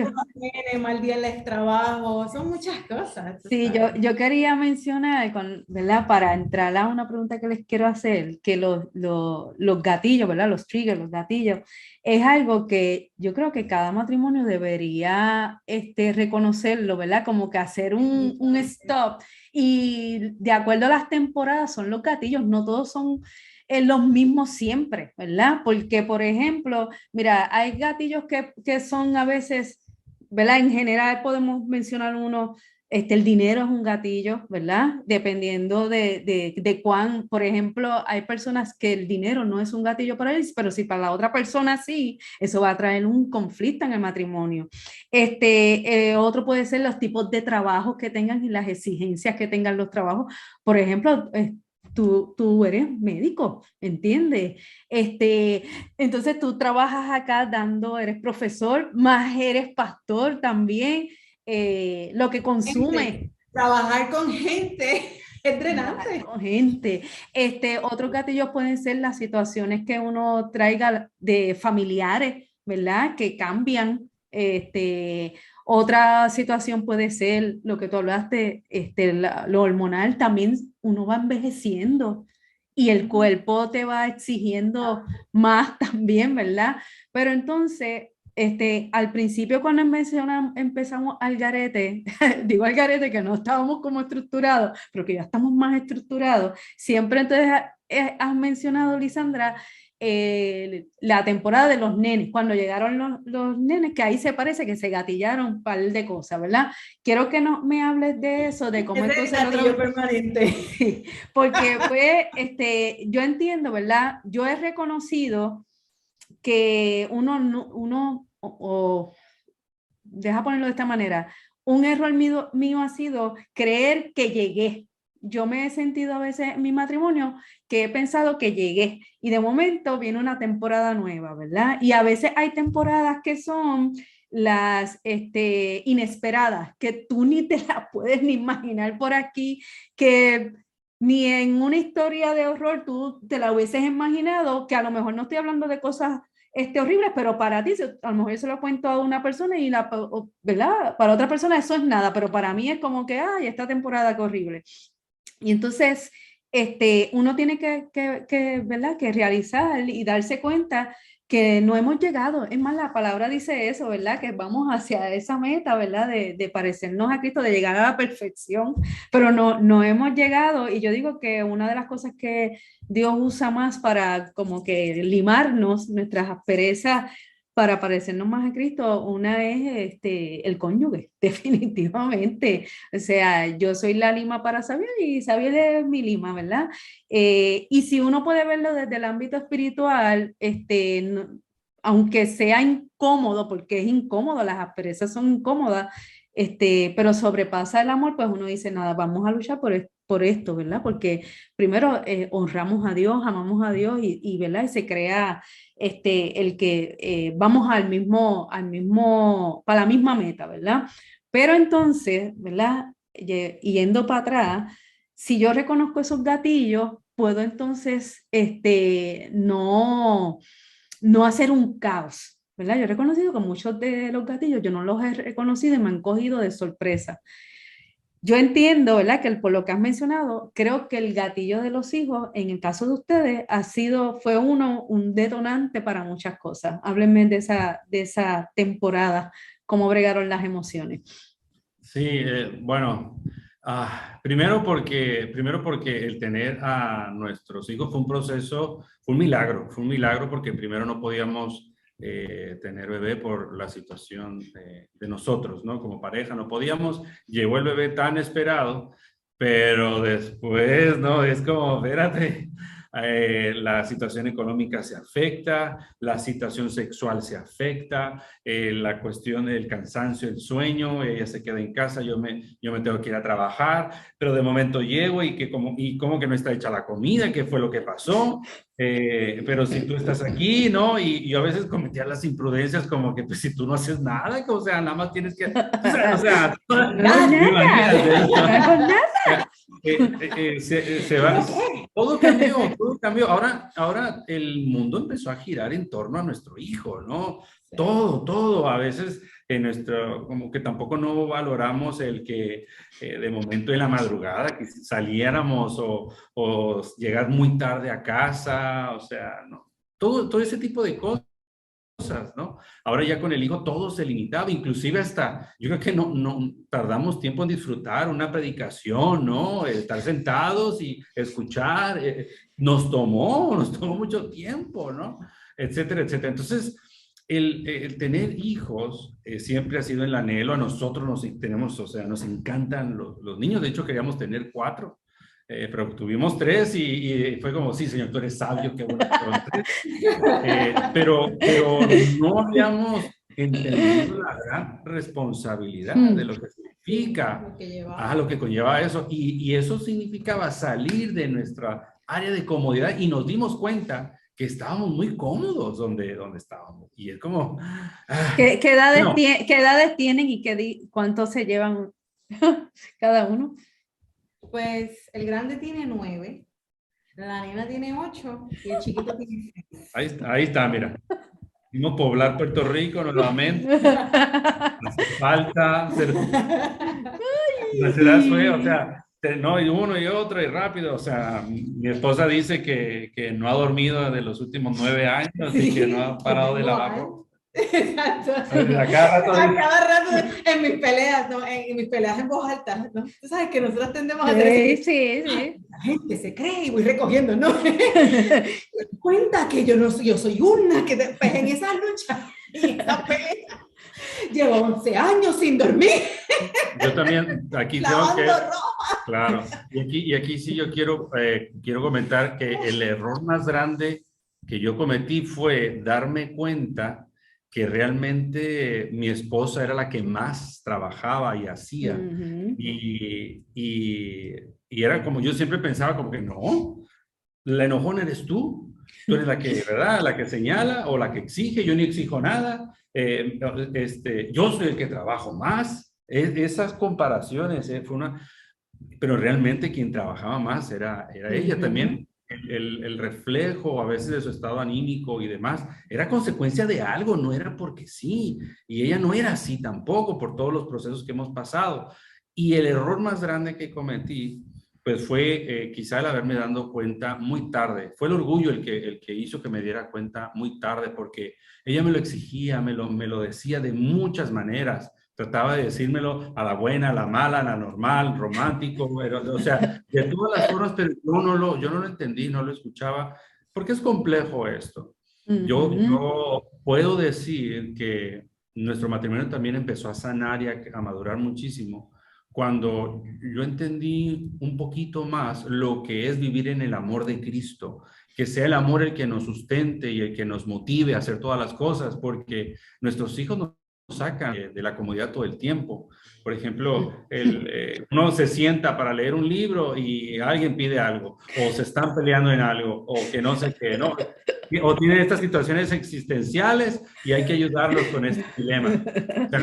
mal día en el trabajo, son muchas cosas. Sí, yo quería mencionar, ¿verdad? Para entrar a una pregunta que les quiero hacer, que los gatillos, ¿verdad? Los triggers, los gatillos, es algo que yo creo que cada matrimonio debería reconocerlo, ¿verdad? Como que hacer un stop. Y de acuerdo a las temporadas son los gatillos, no todos son los mismos siempre, ¿verdad? Porque, por ejemplo, mira, hay gatillos que son a veces, ¿verdad? En general podemos mencionar uno, el dinero es un gatillo, ¿verdad? Dependiendo de cuán, por ejemplo, hay personas que el dinero no es un gatillo para ellos, pero si para la otra persona sí, eso va a traer un conflicto en el matrimonio. Otro puede ser los tipos de trabajos que tengan y las exigencias que tengan los trabajos. Por ejemplo, tú eres médico, ¿entiendes? Entonces tú trabajas acá eres profesor, más eres pastor también, lo que consume. Trabajar con gente es drenante. Con gente. Otros gatillos pueden ser las situaciones que uno traiga de familiares, ¿verdad? Que cambian. Otra situación puede ser lo que tú hablaste, lo hormonal, también uno va envejeciendo y el cuerpo te va exigiendo más también, ¿verdad? Pero entonces, al principio cuando empezamos al garete, digo al garete que no estábamos como estructurados, pero que ya estamos más estructurados, siempre entonces has mencionado, Lisandra, la temporada de los nenes, cuando llegaron los nenes, que ahí se parece que se gatillaron un par de cosas, ¿verdad? Quiero que me hables de eso, de cómo es el gatillo permanente. Sí, porque pues, yo entiendo, ¿verdad? Yo he reconocido que deja ponerlo de esta manera, un error mío ha sido creer que llegué. Yo me he sentido a veces en mi matrimonio que he pensado que llegué y de momento viene una temporada nueva, ¿verdad? Y a veces hay temporadas que son las inesperadas, que tú ni te las puedes ni imaginar por aquí, que ni en una historia de horror tú te la hubieses imaginado, que a lo mejor no estoy hablando de cosas horribles, pero para ti, a lo mejor yo se lo cuento a una persona y ¿verdad? Para otra persona eso es nada, pero para mí es como que, ay, esta temporada qué horrible. Y entonces, uno tiene ¿verdad? Que realizar y darse cuenta que no hemos llegado. Es más, la palabra dice eso, ¿verdad? Que vamos hacia esa meta, ¿verdad? De parecernos a Cristo, de llegar a la perfección, pero no hemos llegado. Y yo digo que una de las cosas que Dios usa más para como que limarnos nuestras asperezas para parecernos más a Cristo, una es el cónyuge, definitivamente. O sea, yo soy la lima para Xavier y Xavier es mi lima, ¿verdad? Y si uno puede verlo desde el ámbito espiritual, aunque sea incómodo, porque es incómodo, las asperezas son incómodas, pero sobrepasa el amor, pues uno dice, nada, vamos a luchar por esto, ¿verdad? Porque primero honramos a Dios, amamos a Dios ¿verdad? Y se crea el que vamos para la misma meta, ¿verdad? Pero entonces, ¿verdad? Yendo para atrás, si yo reconozco esos gatillos, puedo entonces no hacer un caos, ¿verdad? Yo he reconocido que muchos de los gatillos yo no los he reconocido y me han cogido de sorpresa. Yo entiendo, ¿verdad? Que por lo que has mencionado, creo que el gatillo de los hijos, en el caso de ustedes, fue un detonante para muchas cosas. Háblenme de esa temporada, cómo bregaron las emociones. Sí, bueno, primero porque el tener a nuestros hijos fue un proceso, fue un milagro porque primero no podíamos tener bebé por la situación de nosotros, ¿no? Como pareja no podíamos, llegó el bebé tan esperado, pero después, ¿no? Es como, espérate, la situación económica se afecta, la situación sexual se afecta, la cuestión del cansancio, el sueño, ella se queda en casa, yo me tengo que ir a trabajar, pero de momento llego y como que no está hecha la comida, ¿qué fue lo que pasó? Pero si tú estás aquí, ¿no? Y yo a veces cometía las imprudencias como que pues si tú no haces nada, o sea, nada más tienes que, o sea, se va, todo cambió. Ahora el mundo empezó a girar en torno a nuestro hijo, ¿no? Todo, a veces como que tampoco no valoramos el que de momento en la madrugada que saliéramos o llegar muy tarde a casa, o sea, no. Todo ese tipo de cosas, ¿no? Ahora ya con el hijo todo se limitaba, inclusive hasta, yo creo que no tardamos tiempo en disfrutar una predicación, ¿no? Estar sentados y escuchar, nos tomó mucho tiempo, ¿no? Etcétera, etcétera. Entonces, el tener hijos siempre ha sido el anhelo. A nosotros nos encantan los niños. De hecho, queríamos tener 4. Pero tuvimos 3 y fue como, sí, señor, tú eres sabio, qué bueno que fueron 3. Pero no habíamos entendido la gran responsabilidad de lo que significa, lo que conlleva eso. Y eso significaba salir de nuestra área de comodidad y nos dimos cuenta que estábamos muy cómodos donde estábamos. Y es como... ¿Qué edades tienen y cuánto se llevan cada uno? Pues el grande tiene 9, la nena tiene 8 y el chiquito tiene 6. Ahí está, mira. Vimos poblar Puerto Rico nuevamente. Hace falta. O sea, no, y uno y otro y rápido. O sea, mi esposa dice que no ha dormido desde los últimos 9 años y que no ha parado de lavar ropa. Exacto. A cada rato en mis peleas, ¿no? En mis peleas en voz alta, ¿no? Tú sabes que nosotros tendemos a hacer eso. Sí. La gente se cree y voy recogiendo, ¿no? Cuenta que yo soy una que en esas luchas, en esas peleas, llevo 11 años sin dormir. Yo también, aquí lavando tengo que... ropa. Claro. Y aquí sí yo quiero comentar que el error más grande que yo cometí fue darme cuenta que realmente mi esposa era la que más trabajaba y hacía. Y era como, yo siempre pensaba como que no, la enojona eres tú eres la que, ¿verdad? La que señala o la que exige, yo ni exijo nada, yo soy el que trabajo más. Esas comparaciones, pero realmente quien trabajaba más era ella también. El reflejo a veces de su estado anímico y demás era consecuencia de algo, no era porque sí, y ella no era así tampoco por todos los procesos que hemos pasado. Y el error más grande que cometí pues fue quizá el haberme dado cuenta muy tarde. Fue el orgullo el que hizo que me diera cuenta muy tarde, porque ella me lo exigía, me lo decía de muchas maneras. Trataba de decírmelo a la buena, a la mala, a la normal, romántico, o sea, de todas las formas, pero yo no lo entendí, no lo escuchaba, porque es complejo esto. Yo puedo decir que nuestro matrimonio también empezó a sanar y a madurar muchísimo cuando yo entendí un poquito más lo que es vivir en el amor de Cristo, que sea el amor el que nos sustente y el que nos motive a hacer todas las cosas, porque nuestros hijos nos sacan de la comodidad todo el tiempo. Por ejemplo, uno se sienta para leer un libro y alguien pide algo, o se están peleando en algo, o que no sé qué, ¿no? O tienen estas situaciones existenciales y hay que ayudarlos con este dilema. O sea,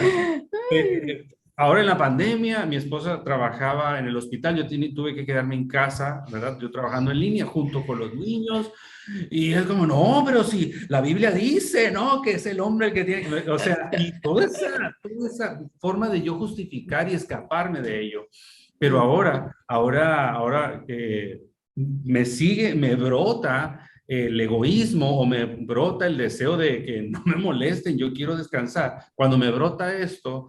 ahora en la pandemia, mi esposa trabajaba en el hospital, yo tuve que quedarme en casa, ¿verdad? Yo trabajando en línea junto con los niños, y es como, no, pero si la Biblia dice, ¿no? Que es el hombre el que tiene, o sea, y toda esa forma de yo justificar y escaparme de ello. Pero ahora me brota el egoísmo o me brota el deseo de que no me molesten, yo quiero descansar. Cuando me brota esto,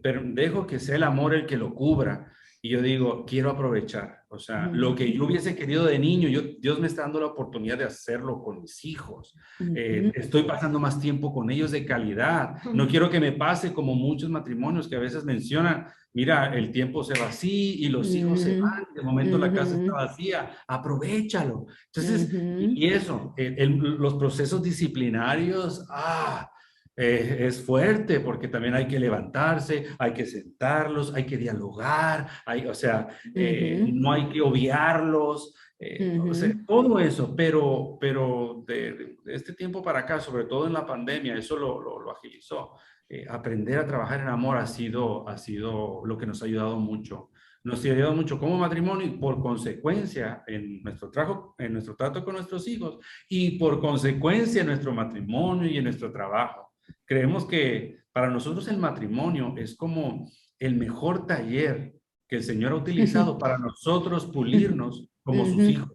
pero dejo que sea el amor el que lo cubra. Y yo digo, quiero aprovechar. O sea, lo que yo hubiese querido de niño, Dios me está dando la oportunidad de hacerlo con mis hijos. Estoy pasando más tiempo con ellos de calidad. No quiero que me pase como muchos matrimonios que a veces mencionan, mira, el tiempo se va así y los hijos se van, de momento la casa está vacía, aprovéchalo. Entonces, y eso, los procesos disciplinarios, es fuerte porque también hay que levantarse, hay que sentarlos, hay que dialogar, o sea, no hay que obviarlos, o sea, todo eso, pero de este tiempo para acá, sobre todo en la pandemia, eso lo agilizó. Aprender a trabajar en amor ha sido lo que nos ha ayudado mucho. Nos ha ayudado mucho como matrimonio y por consecuencia en nuestro trato con nuestros hijos y por consecuencia en nuestro matrimonio y en nuestro trabajo. Creemos que para nosotros el matrimonio es como el mejor taller que el Señor ha utilizado para nosotros pulirnos como sus hijos.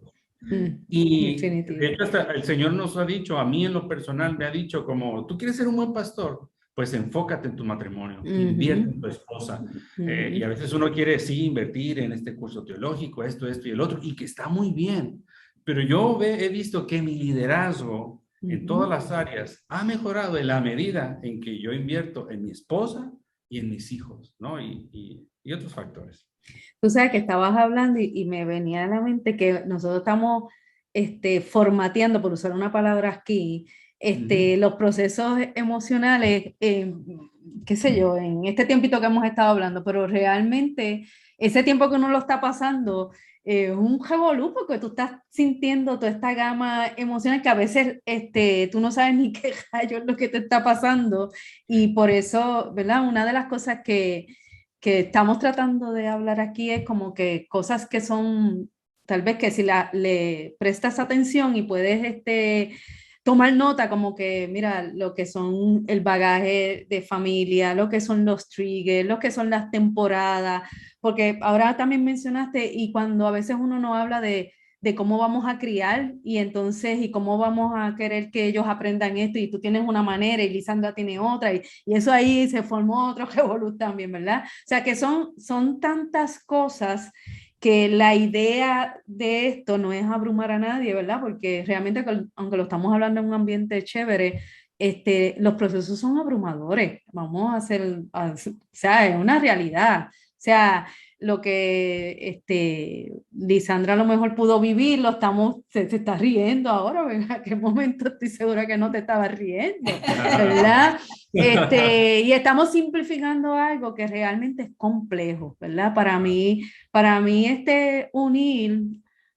Y de hecho hasta el Señor nos ha dicho, a mí en lo personal me ha dicho como, ¿tú quieres ser un buen pastor? Pues enfócate en tu matrimonio, invierte en tu esposa. Y a veces uno quiere sí invertir en este curso teológico, esto y el otro, y que está muy bien. Pero yo he visto que mi liderazgo en todas las áreas ha mejorado en la medida en que yo invierto en mi esposa y en mis hijos, ¿no? Y otros factores. Tú sabes que estabas hablando y me venía a la mente que nosotros estamos formateando, por usar una palabra aquí, los procesos emocionales, qué sé yo, en este tiempito que hemos estado hablando, pero realmente ese tiempo que uno lo está pasando es un revolú porque tú estás sintiendo toda esta gama emocional que a veces tú no sabes ni qué rayo es lo que te está pasando y por eso, ¿verdad? Una de las cosas que estamos tratando de hablar aquí es como que cosas que son, tal vez que si le prestas atención y puedes tomar nota, como que, mira, lo que son el bagaje de familia, lo que son los triggers, lo que son las temporadas, porque ahora también mencionaste, y cuando a veces uno no habla de cómo vamos a criar y entonces, y cómo vamos a querer que ellos aprendan esto, y tú tienes una manera y Lisandra tiene otra, y eso ahí se formó otro revolú también, ¿verdad? O sea que son tantas cosas que la idea de esto no es abrumar a nadie, ¿verdad? Porque realmente, aunque lo estamos hablando en un ambiente chévere, los procesos son abrumadores, vamos a hacer, o sea, es una realidad, o sea, lo que Lisandra a lo mejor pudo vivir, se está riendo ahora, ¿verdad? ¿En qué momento estoy segura que no te estabas riendo? ¿Verdad? Y estamos simplificando algo que realmente es complejo, ¿verdad? Para mí unir,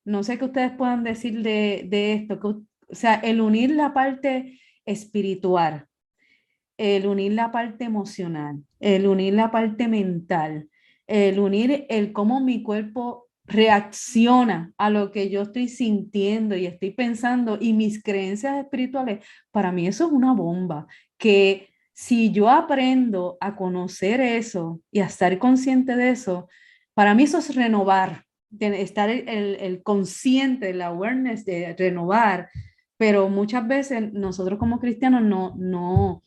no sé qué ustedes puedan decir de esto, o sea, el unir la parte espiritual, el unir la parte emocional, el unir la parte mental, el unir el cómo mi cuerpo reacciona a lo que yo estoy sintiendo y estoy pensando y mis creencias espirituales, para mí eso es una bomba, que si yo aprendo a conocer eso y a estar consciente de eso, para mí eso es renovar, de estar el consciente, el awareness de renovar, pero muchas veces nosotros como cristianos no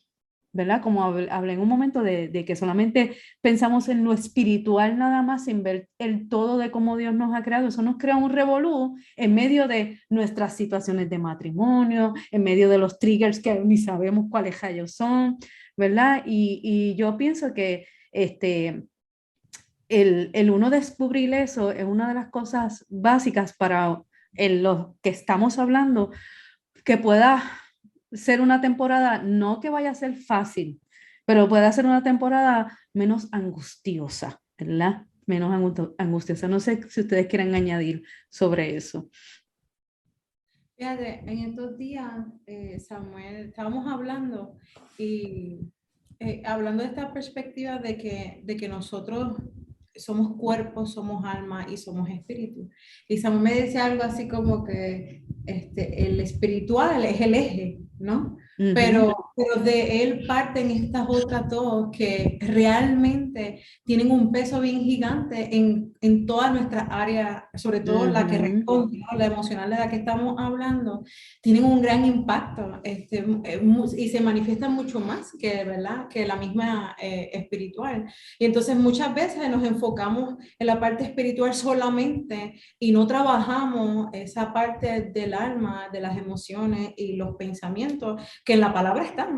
¿verdad? Como hablé en un momento de que solamente pensamos en lo espiritual nada más, sin ver el todo de cómo Dios nos ha creado. Eso nos crea un revolú en medio de nuestras situaciones de matrimonio, en medio de los triggers que ni sabemos cuáles ellos son, ¿verdad? Y yo pienso que el uno descubrir eso es una de las cosas básicas para los que estamos hablando, que pueda ser una temporada, no que vaya a ser fácil, pero pueda ser una temporada menos angustiosa, ¿verdad? Menos angustiosa. No sé si ustedes quieren añadir sobre eso. Fíjate, en estos días, Samuel, estábamos hablando y hablando de esta perspectiva de que nosotros somos cuerpo, somos alma y somos espíritu. Y Samuel me decía algo así como que el espiritual es el eje, ¿no? Uh-huh. Pero de él parten estas otras dos que realmente tienen un peso bien gigante en todas nuestras áreas, sobre todo la que responde, ¿no? La emocional de la que estamos hablando, tienen un gran impacto y se manifiestan mucho más que, ¿verdad? Que la misma espiritual. Y entonces muchas veces nos enfocamos en la parte espiritual solamente y no trabajamos esa parte del alma, de las emociones y los pensamientos que en la palabra están.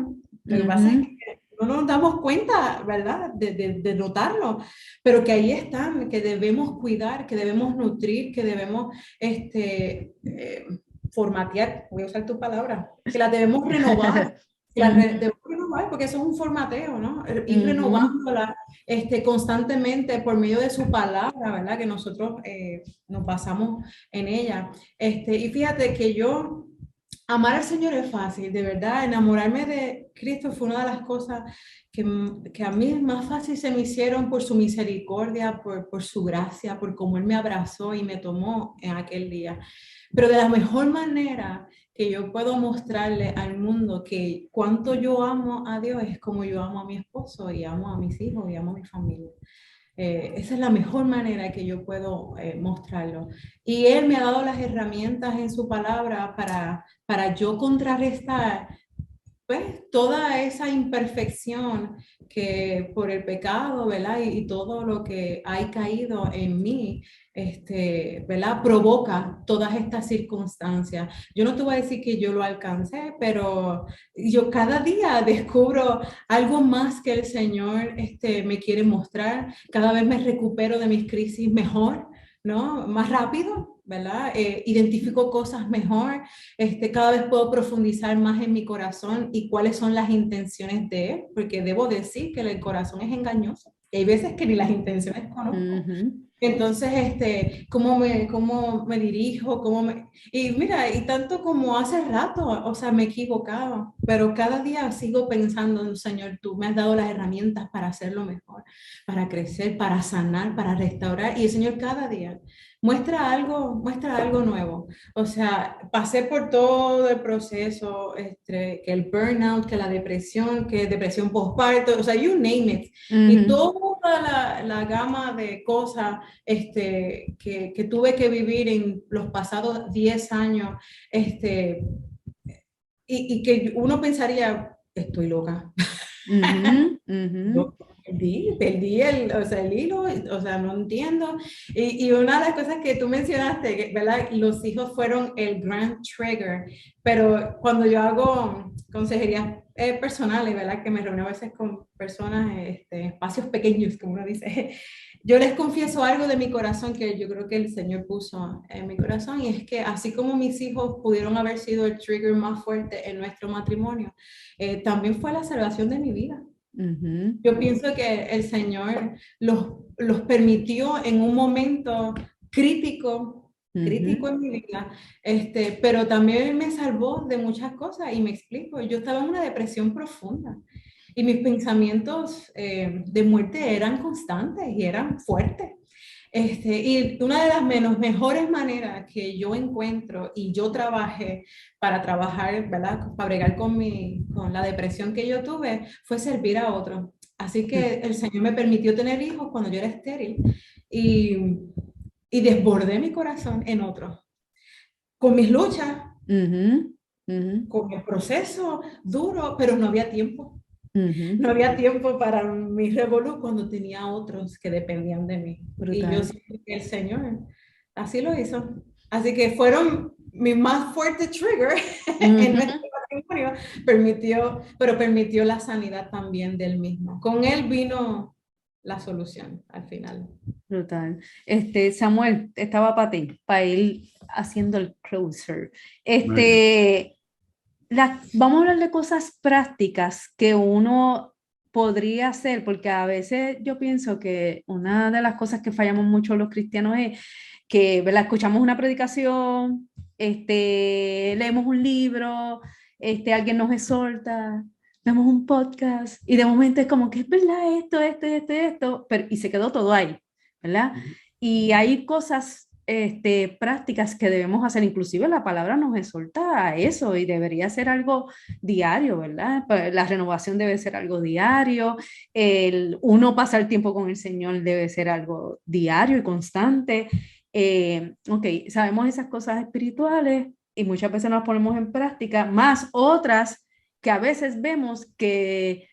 Lo que pasa es que no nos damos cuenta, ¿verdad? De notarlo, pero que ahí están, que debemos cuidar, que debemos nutrir, que debemos formatear, voy a usar tu palabra, que las debemos renovar. Debemos renovar porque eso es un formateo, ¿no? Ir renovándola constantemente por medio de su palabra, ¿verdad? Que nosotros nos basamos en ella. Y fíjate que amar al Señor es fácil, de verdad. Enamorarme de Cristo fue una de las cosas que a mí más fácil se me hicieron por su misericordia, por su gracia, por cómo Él me abrazó y me tomó en aquel día. Pero de la mejor manera que yo puedo mostrarle al mundo que cuánto yo amo a Dios es como yo amo a mi esposo y amo a mis hijos y amo a mi familia. Esa es la mejor manera que yo puedo mostrarlo. Y Él me ha dado las herramientas en su palabra para yo contrarrestar pues, toda esa imperfección que por el pecado, ¿verdad? Y todo lo que ha caído en mí, ¿verdad? Provoca todas estas circunstancias. Yo no te voy a decir que yo lo alcancé, pero yo cada día descubro algo más que el Señor me quiere mostrar. Cada vez me recupero de mis crisis mejor, ¿no? Más rápido, ¿verdad? Identifico cosas mejor, cada vez puedo profundizar más en mi corazón y cuáles son las intenciones de él, porque debo decir que el corazón es engañoso. Y hay veces que ni las intenciones conozco. Entonces, ¿cómo me dirijo? Y mira, y tanto como hace rato, o sea, me he equivocado, pero cada día sigo pensando, Señor, tú me has dado las herramientas para hacerlo mejor, para crecer, para sanar, para restaurar. Y el Señor cada día muestra algo nuevo. O sea, pasé por todo el proceso, que el burnout, que la depresión, que depresión postparto, o sea, you name it. Y toda la gama de cosas que tuve que vivir en los pasados 10 años, y que uno pensaría, estoy loca. Perdí el hilo, o sea, no entiendo. Y una de las cosas que tú mencionaste, ¿verdad? Los hijos fueron el grand trigger, pero cuando yo hago consejerías personales, ¿verdad? Que me reúno a veces con personas, espacios pequeños, como uno dice, yo les confieso algo de mi corazón que yo creo que el Señor puso en mi corazón, y es que así como mis hijos pudieron haber sido el trigger más fuerte en nuestro matrimonio, también fue la salvación de mi vida. Yo pienso que el Señor los permitió en un momento crítico en mi vida, pero también me salvó de muchas cosas, y me explico. Yo estaba en una depresión profunda y mis pensamientos de muerte eran constantes y eran fuertes. Y una de las mejores maneras que yo encuentro y yo trabajé para trabajar, ¿verdad? Para bregar con la depresión que yo tuve, fue servir a otros. Así que el Señor me permitió tener hijos cuando yo era estéril y desbordé mi corazón en otros. Con mis luchas, con el proceso duro, pero no había tiempo. No había tiempo para mi revolú cuando tenía otros que dependían de mí. Brutal. Y yo siento que el Señor así lo hizo. Así que fueron mi más fuerte trigger en nuestro matrimonio, pero permitió la sanidad también del mismo. Con él vino la solución al final. Brutal. Samuel, estaba para ti, para ir haciendo el closer. Vamos a hablar de cosas prácticas que uno podría hacer, porque a veces yo pienso que una de las cosas que fallamos mucho los cristianos es que, ¿verdad? Escuchamos una predicación, leemos un libro, alguien nos exhorta, vemos un podcast y de momento es como que es verdad esto, pero, y se quedó todo ahí, ¿verdad? Y hay cosas prácticas que debemos hacer, inclusive la palabra nos exhorta a eso y debería ser algo diario, ¿verdad? La renovación debe ser algo diario, uno pasar tiempo con el Señor debe ser algo diario y constante. Ok, sabemos esas cosas espirituales y muchas veces nos ponemos en práctica, más otras que a veces vemos que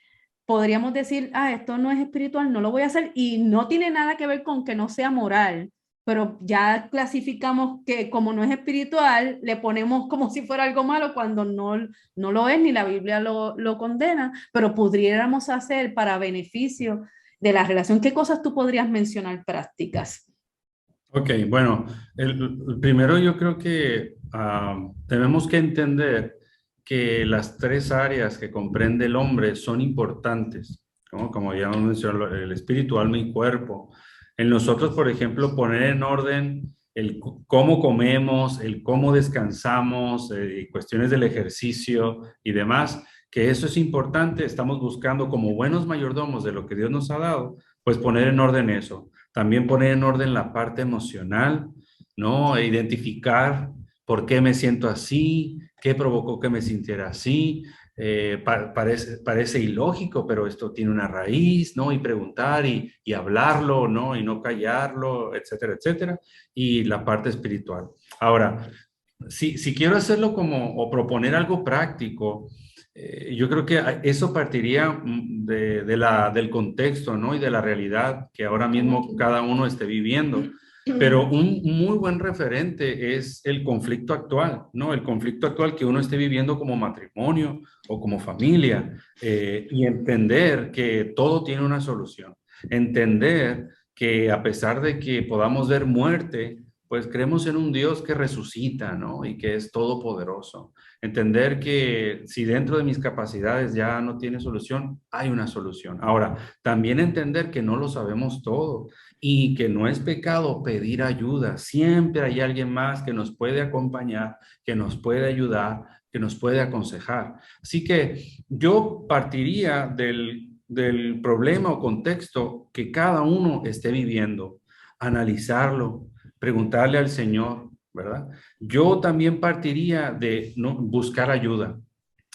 podríamos decir, esto no es espiritual, no lo voy a hacer y no tiene nada que ver con que no sea moral, pero ya clasificamos que como no es espiritual, le ponemos como si fuera algo malo cuando no lo es, ni la Biblia lo condena, pero pudiéramos hacer para beneficio de la relación. ¿Qué cosas tú podrías mencionar prácticas? Ok, bueno, el primero yo creo que tenemos que entender que las tres áreas que comprende el hombre son importantes, ¿no? Como ya hemos mencionado, el espíritu, alma y cuerpo. En nosotros, por ejemplo, poner en orden el cómo comemos, el cómo descansamos, cuestiones del ejercicio y demás, que eso es importante. Estamos buscando como buenos mayordomos de lo que Dios nos ha dado, pues poner en orden eso. También poner en orden la parte emocional, ¿no? E identificar por qué me siento así, qué provocó que me sintiera así. Parece ilógico, pero esto tiene una raíz, ¿no? Y preguntar y hablarlo, ¿no? Y no callarlo, etcétera, etcétera. Y la parte espiritual. Ahora, si quiero hacerlo o proponer algo práctico, yo creo que eso partiría del contexto, ¿no? Y de la realidad que ahora mismo cada uno esté viviendo. Pero un muy buen referente es el conflicto actual, ¿no? El conflicto actual que uno esté viviendo como matrimonio o como familia, y entender que todo tiene una solución. Entender que a pesar de que podamos ver muerte, pues creemos en un Dios que resucita, ¿no? Y que es todopoderoso. Entender que si dentro de mis capacidades ya no tiene solución, hay una solución. Ahora, también entender que no lo sabemos todo y que no es pecado pedir ayuda. Siempre hay alguien más que nos puede acompañar, que nos puede ayudar, que nos puede aconsejar. Así que yo partiría del problema o contexto que cada uno esté viviendo, analizarlo, preguntarle al Señor, ¿verdad? Yo también partiría de buscar ayuda.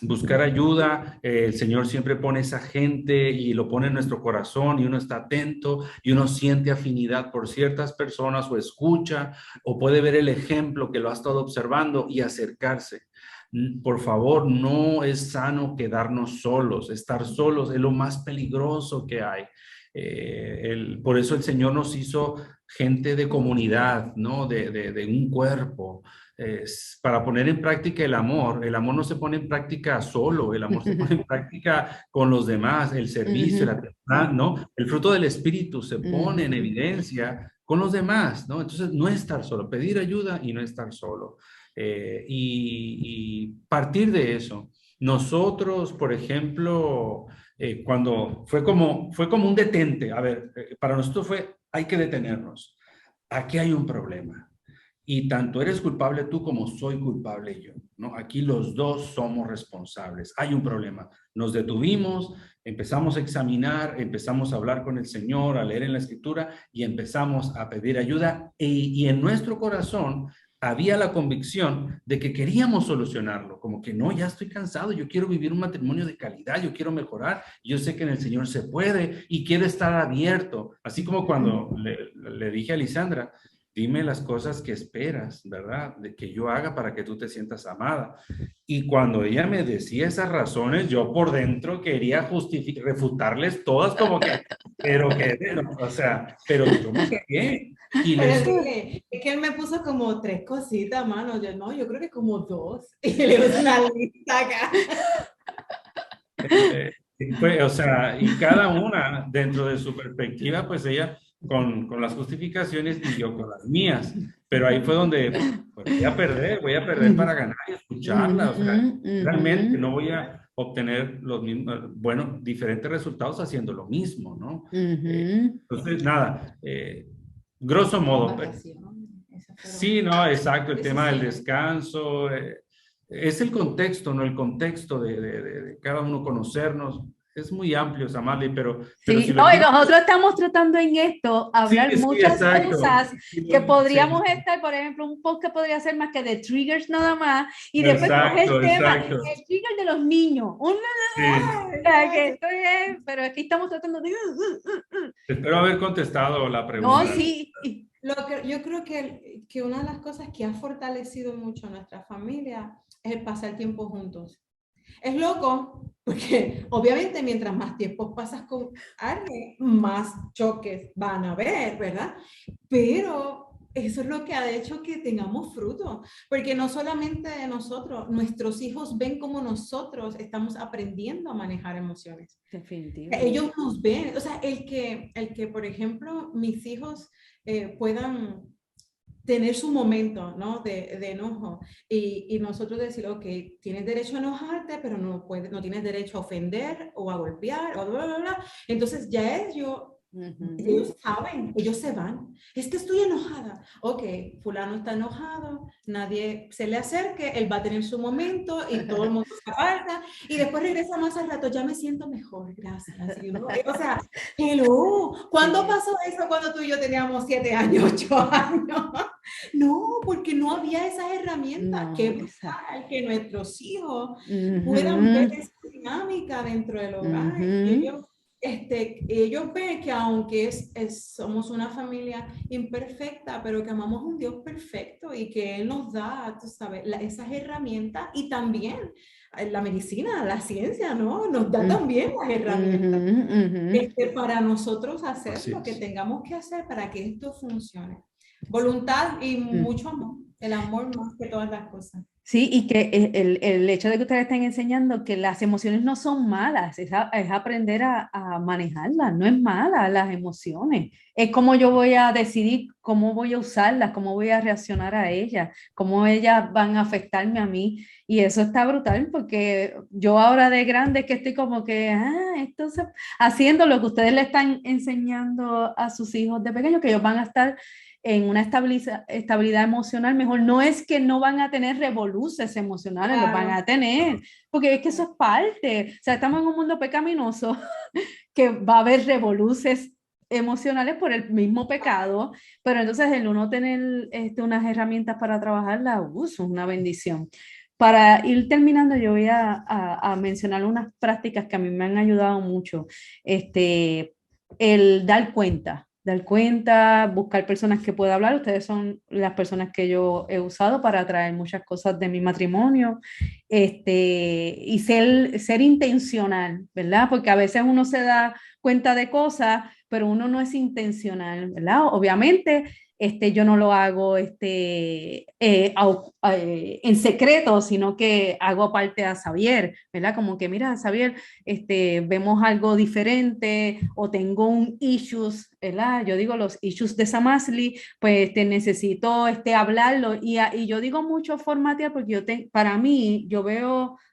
Buscar ayuda, el Señor siempre pone esa gente y lo pone en nuestro corazón y uno está atento y uno siente afinidad por ciertas personas o escucha o puede ver el ejemplo que lo ha estado observando y acercarse. Por favor, no es sano quedarnos solos. Estar solos es lo más peligroso que hay. Por eso el Señor nos hizo gente de comunidad, ¿no? De un cuerpo. Para poner en práctica el amor no se pone en práctica solo, el amor se pone en práctica con los demás, el servicio, la ternura, ¿no? El fruto del Espíritu se pone en evidencia con los demás, ¿no? Entonces, no estar solo, pedir ayuda y no estar solo. Y partir de eso. Nosotros, por ejemplo, cuando fue como un detente, a ver, para nosotros hay que detenernos. Aquí hay un problema. Y tanto eres culpable tú como soy culpable yo, ¿no? Aquí los dos somos responsables. Hay un problema. Nos detuvimos, empezamos a examinar, empezamos a hablar con el Señor, a leer en la Escritura y empezamos a pedir ayuda. Y en nuestro corazón había la convicción de que queríamos solucionarlo, como que no, ya estoy cansado, yo quiero vivir un matrimonio de calidad, yo quiero mejorar, yo sé que en el Señor se puede y quiero estar abierto. Así como cuando le dije a Lisandra, dime las cosas que esperas, ¿verdad? De que yo haga para que tú te sientas amada. Y cuando ella me decía esas razones, yo por dentro quería refutarles todas como que, pero que, o sea, pero yo me quedé. Y Pero les, dile, es que él me puso como 3 cositas, mano. Yo no, yo creo que como 2. Y le puse una lista acá. o sea, y cada una dentro de su perspectiva, pues ella con las justificaciones y yo con las mías. Pero ahí fue donde pues, voy a perder para ganar y escucharla. O sea, realmente no voy a obtener los mismos, bueno, diferentes resultados haciendo lo mismo, ¿no? Entonces, nada, grosso modo. Sí, no, exacto, el tema del descanso. Es el contexto, ¿no? El contexto de cada uno conocernos. Es muy amplio, Samali, pero Sí, si lo no, y quieres... nosotros estamos tratando en esto, hablar Sí, muchas exacto. cosas que podríamos Sí. estar, por ejemplo, un podcast podría ser más que de triggers nada más, y después coger Exacto, el tema, exacto. el trigger de los niños, pero aquí estamos tratando de... Espero haber contestado la No, pregunta. sí. Yo creo que una de las cosas que ha fortalecido mucho a nuestra familia es el pasar tiempo juntos. Es loco, porque obviamente mientras más tiempo pasas con alguien, más choques van a haber, ¿verdad? Pero eso es lo que ha hecho que tengamos fruto, porque no solamente nosotros, nuestros hijos ven cómo nosotros estamos aprendiendo a manejar emociones. Definitivamente. Ellos nos ven, o sea, el que por ejemplo, mis hijos puedan tener su momento, ¿no? de enojo y nosotros decir, ok, tienes derecho a enojarte, pero no tienes derecho a ofender o a golpear o bla, bla, bla. Entonces ya ellos saben, ellos se van. Es que estoy enojada. Ok, fulano está enojado, nadie se le acerque, él va a tener su momento y todo el mundo se aparta y después regresa más al rato, ya me siento mejor, gracias. Y uno, o sea, hello, ¿cuándo pasó eso cuando tú y yo teníamos 7 años, 8 años? No, porque no había esas herramientas. No, Qué brutal que nuestros hijos puedan ver esa dinámica dentro del hogar. Ellos ven que aunque somos una familia imperfecta, pero que amamos a un Dios perfecto y que Él nos da, tú sabes, esas herramientas y también la medicina, la ciencia, ¿no? Nos da también las herramientas para nosotros hacer lo que tengamos que hacer para que esto funcione. Voluntad y mucho amor, el amor más que todas las cosas. Sí, y que el hecho de que ustedes estén enseñando que las emociones no son malas, es aprender a manejarlas, no es mala las emociones, es cómo yo voy a decidir cómo voy a usarlas, cómo voy a reaccionar a ellas, cómo ellas van a afectarme a mí, y eso está brutal porque yo ahora de grande que estoy como que, haciendo lo que ustedes le están enseñando a sus hijos de pequeños, que ellos van a estar en una estabilidad emocional mejor. No es que no van a tener revoluces emocionales, los van a tener, porque es que eso es parte. O sea, estamos en un mundo pecaminoso que va a haber revoluces emocionales por el mismo pecado, pero entonces el uno tener unas herramientas para trabajarla, es una bendición. Para ir terminando, yo voy a mencionar unas prácticas que a mí me han ayudado mucho. El dar cuenta, buscar personas que pueda hablar. Ustedes son las personas que yo he usado para traer muchas cosas de mi matrimonio, y ser intencional, ¿verdad? Porque a veces uno se da cuenta de cosas, pero uno no es intencional, ¿verdad? Obviamente, yo no lo hago en secreto, sino que hago aparte a Xavier, ¿verdad? Como que, mira, Xavier, vemos algo diferente o tengo un issues, ¿verdad? Yo digo los issues de Samasli, pues necesito hablarlo y yo digo mucho formatear porque para mí,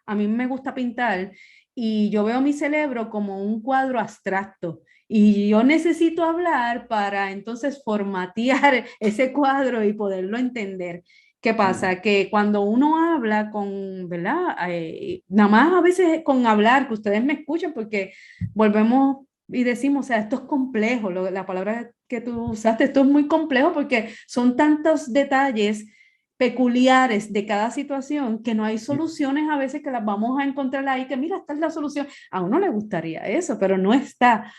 a mí me gusta pintar y yo veo mi cerebro como un cuadro abstracto. Y yo necesito hablar para entonces formatear ese cuadro y poderlo entender. ¿Qué pasa? Que cuando uno habla ¿verdad? Nada más a veces con hablar, que ustedes me escuchan, porque volvemos y decimos, o sea, esto es complejo, la palabra que tú usaste, esto es muy complejo porque son tantos detalles peculiares de cada situación que no hay soluciones a veces que las vamos a encontrar ahí, que mira, esta es la solución. A uno le gustaría eso, pero no está.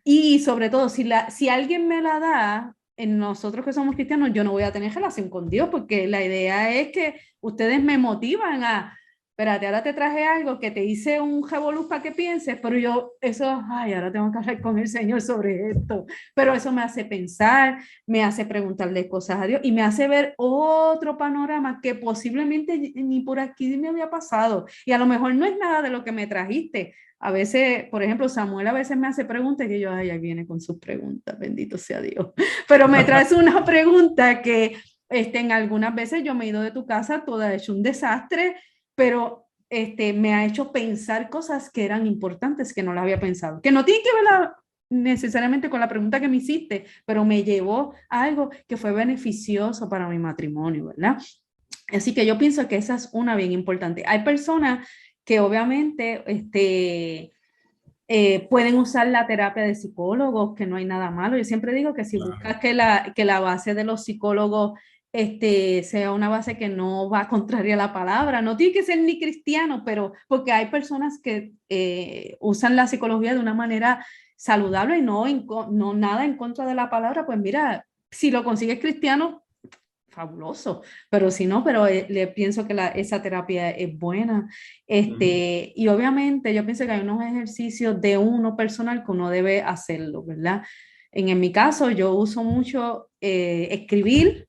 Y sobre todo, si alguien me la da, en nosotros que somos cristianos, yo no voy a tener relación con Dios, porque la idea es que ustedes me motivan a, espérate, ahora te traje algo que te hice un revolú para que pienses, pero yo, eso, ay, ahora tengo que hablar con el Señor sobre esto, pero eso me hace pensar, me hace preguntarle cosas a Dios y me hace ver otro panorama que posiblemente ni por aquí me había pasado, y a lo mejor no es nada de lo que me trajiste. A veces, por ejemplo, Samuel a veces me hace preguntas que yo, ay, ahí viene con sus preguntas, bendito sea Dios. Pero me traes una pregunta que en algunas veces yo me he ido de tu casa toda hecho un desastre, pero me ha hecho pensar cosas que eran importantes que no las había pensado, que no tienen que ver necesariamente con la pregunta que me hiciste, pero me llevó a algo que fue beneficioso para mi matrimonio, ¿verdad? Así que yo pienso que esa es una bien importante. Hay personas que obviamente pueden usar la terapia de psicólogos, que no hay nada malo. Yo siempre digo que si buscas que la base de los psicólogos sea una base que no va contraria a la palabra, no tiene que ser ni cristiano, pero porque hay personas que usan la psicología de una manera saludable y no nada en contra de la palabra, pues mira, si lo consigues cristiano, fabuloso, pero si no, pero le pienso que esa terapia es buena. Y obviamente yo pienso que hay unos ejercicios de uno personal que uno debe hacerlo, ¿verdad? En mi caso, yo uso mucho escribir,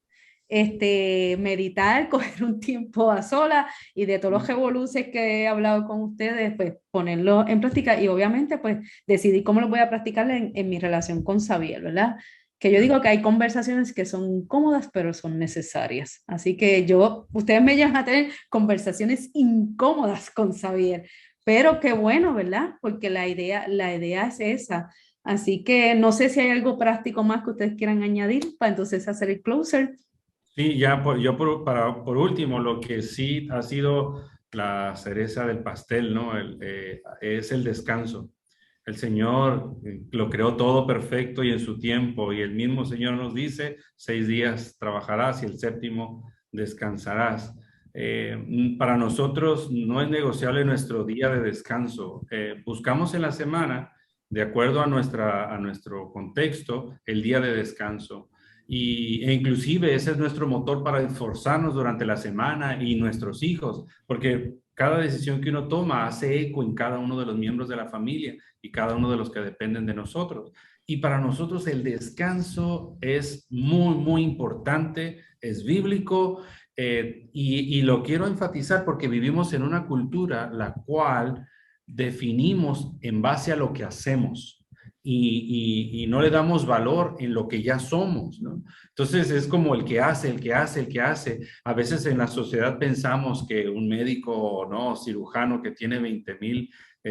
meditar, coger un tiempo a sola y de todos los revoluces que he hablado con ustedes, pues ponerlo en práctica y obviamente pues decidir cómo lo voy a practicar en mi relación con Xavier, ¿verdad? Que yo digo que hay conversaciones que son incómodas, pero son necesarias. Así que ustedes me llaman a tener conversaciones incómodas con Xavier, pero qué bueno, ¿verdad? Porque la idea es esa. Así que no sé si hay algo práctico más que ustedes quieran añadir para entonces hacer el closer. Sí, ya por último, lo que sí ha sido la cereza del pastel, ¿no? Es el descanso. El Señor lo creó todo perfecto y en su tiempo, y el mismo Señor nos dice, 6 días trabajarás y el séptimo descansarás. Para nosotros no es negociable nuestro día de descanso. Buscamos en la semana, de acuerdo a nuestro contexto, el día de descanso. E inclusive ese es nuestro motor para esforzarnos durante la semana y nuestros hijos, porque cada decisión que uno toma hace eco en cada uno de los miembros de la familia y cada uno de los que dependen de nosotros. Y para nosotros el descanso es muy, muy importante, es bíblico, y lo quiero enfatizar porque vivimos en una cultura la cual definimos en base a lo que hacemos. Y no le damos valor en lo que ya somos, ¿no? Entonces es como el que hace, el que hace, el que hace. A veces en la sociedad pensamos que un médico, ¿no? Cirujano que tiene 20,000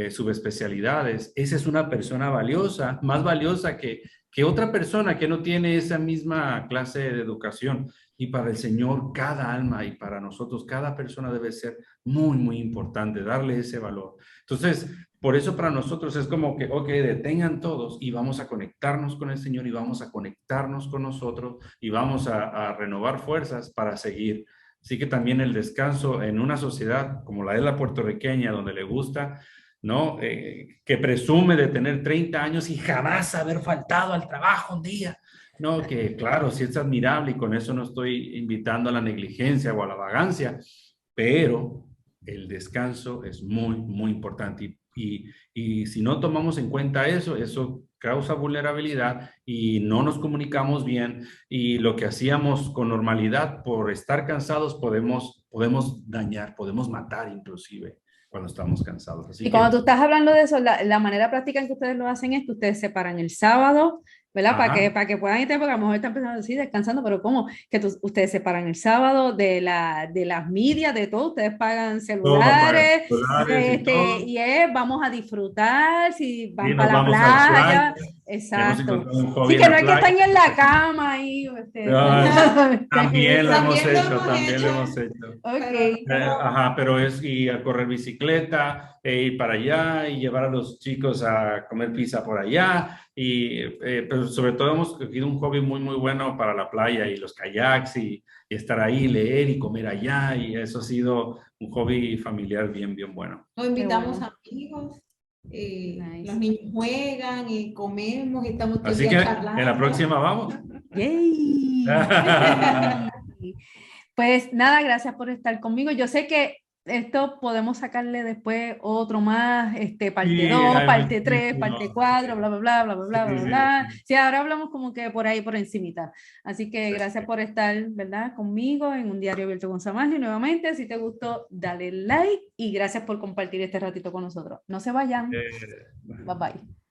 subespecialidades, esa es una persona valiosa, más valiosa que otra persona que no tiene esa misma clase de educación. Y para el Señor, cada alma y para nosotros, cada persona debe ser muy, muy importante, darle ese valor. Entonces, por eso para nosotros es como que, ok, detengan todos y vamos a conectarnos con el Señor y vamos a conectarnos con nosotros y vamos a renovar fuerzas para seguir. Así que también el descanso en una sociedad como la de la puertorriqueña, donde le gusta, ¿no? Que presume de tener 30 años y jamás haber faltado al trabajo un día. No, que claro, sí es admirable y con eso no estoy invitando a la negligencia o a la vagancia, pero el descanso es muy, muy importante. Y si no tomamos en cuenta eso, eso causa vulnerabilidad y no nos comunicamos bien y lo que hacíamos con normalidad por estar cansados podemos dañar, podemos matar inclusive cuando estamos cansados. Así Y que, cuando tú estás hablando de eso, la manera práctica en que ustedes lo hacen es que ustedes separan el sábado, ¿verdad? Para que puedan ir, porque a lo mejor están pensando así, descansando, pero ¿cómo? Que ustedes separan el sábado de las medias, de todo, ustedes pagan celulares, y todo. y vamos a disfrutar, si Y van nos para la vamos a la playa, playa. Hemos exacto. encontrado un hobby Sí, en que la no hay que playa. estar en la cama ahí. También lo hemos También lo hecho, hemos también lo hecho. hemos hecho. Ok. Ajá, pero es ir a correr bicicleta, ir para allá y llevar a los chicos a comer pizza por allá. Pero sobre todo hemos cogido un hobby muy, muy bueno para la playa y los kayaks y estar ahí, leer y comer allá. Y eso ha sido un hobby familiar bien, bien bueno. Nos invitamos Bueno. amigos, Nice. los niños juegan y comemos y estamos todo el Así día que en la charlando. próxima vamos. ¡Yay! Pues nada, gracias por estar conmigo. Yo sé que esto podemos sacarle después otro más, parte Sí, 2, hay parte 3, muchísimo. parte 4, bla, bla, bla, bla, bla, bla, Sí, bla, sí, bla. sí. Sí, ahora hablamos como que por ahí, por encimita. Así que gracias por estar, ¿verdad? Conmigo en Un Diario Abierto con Samantha. Y nuevamente, si te gustó, dale like y gracias por compartir este ratito con nosotros. No se vayan. Bye bye.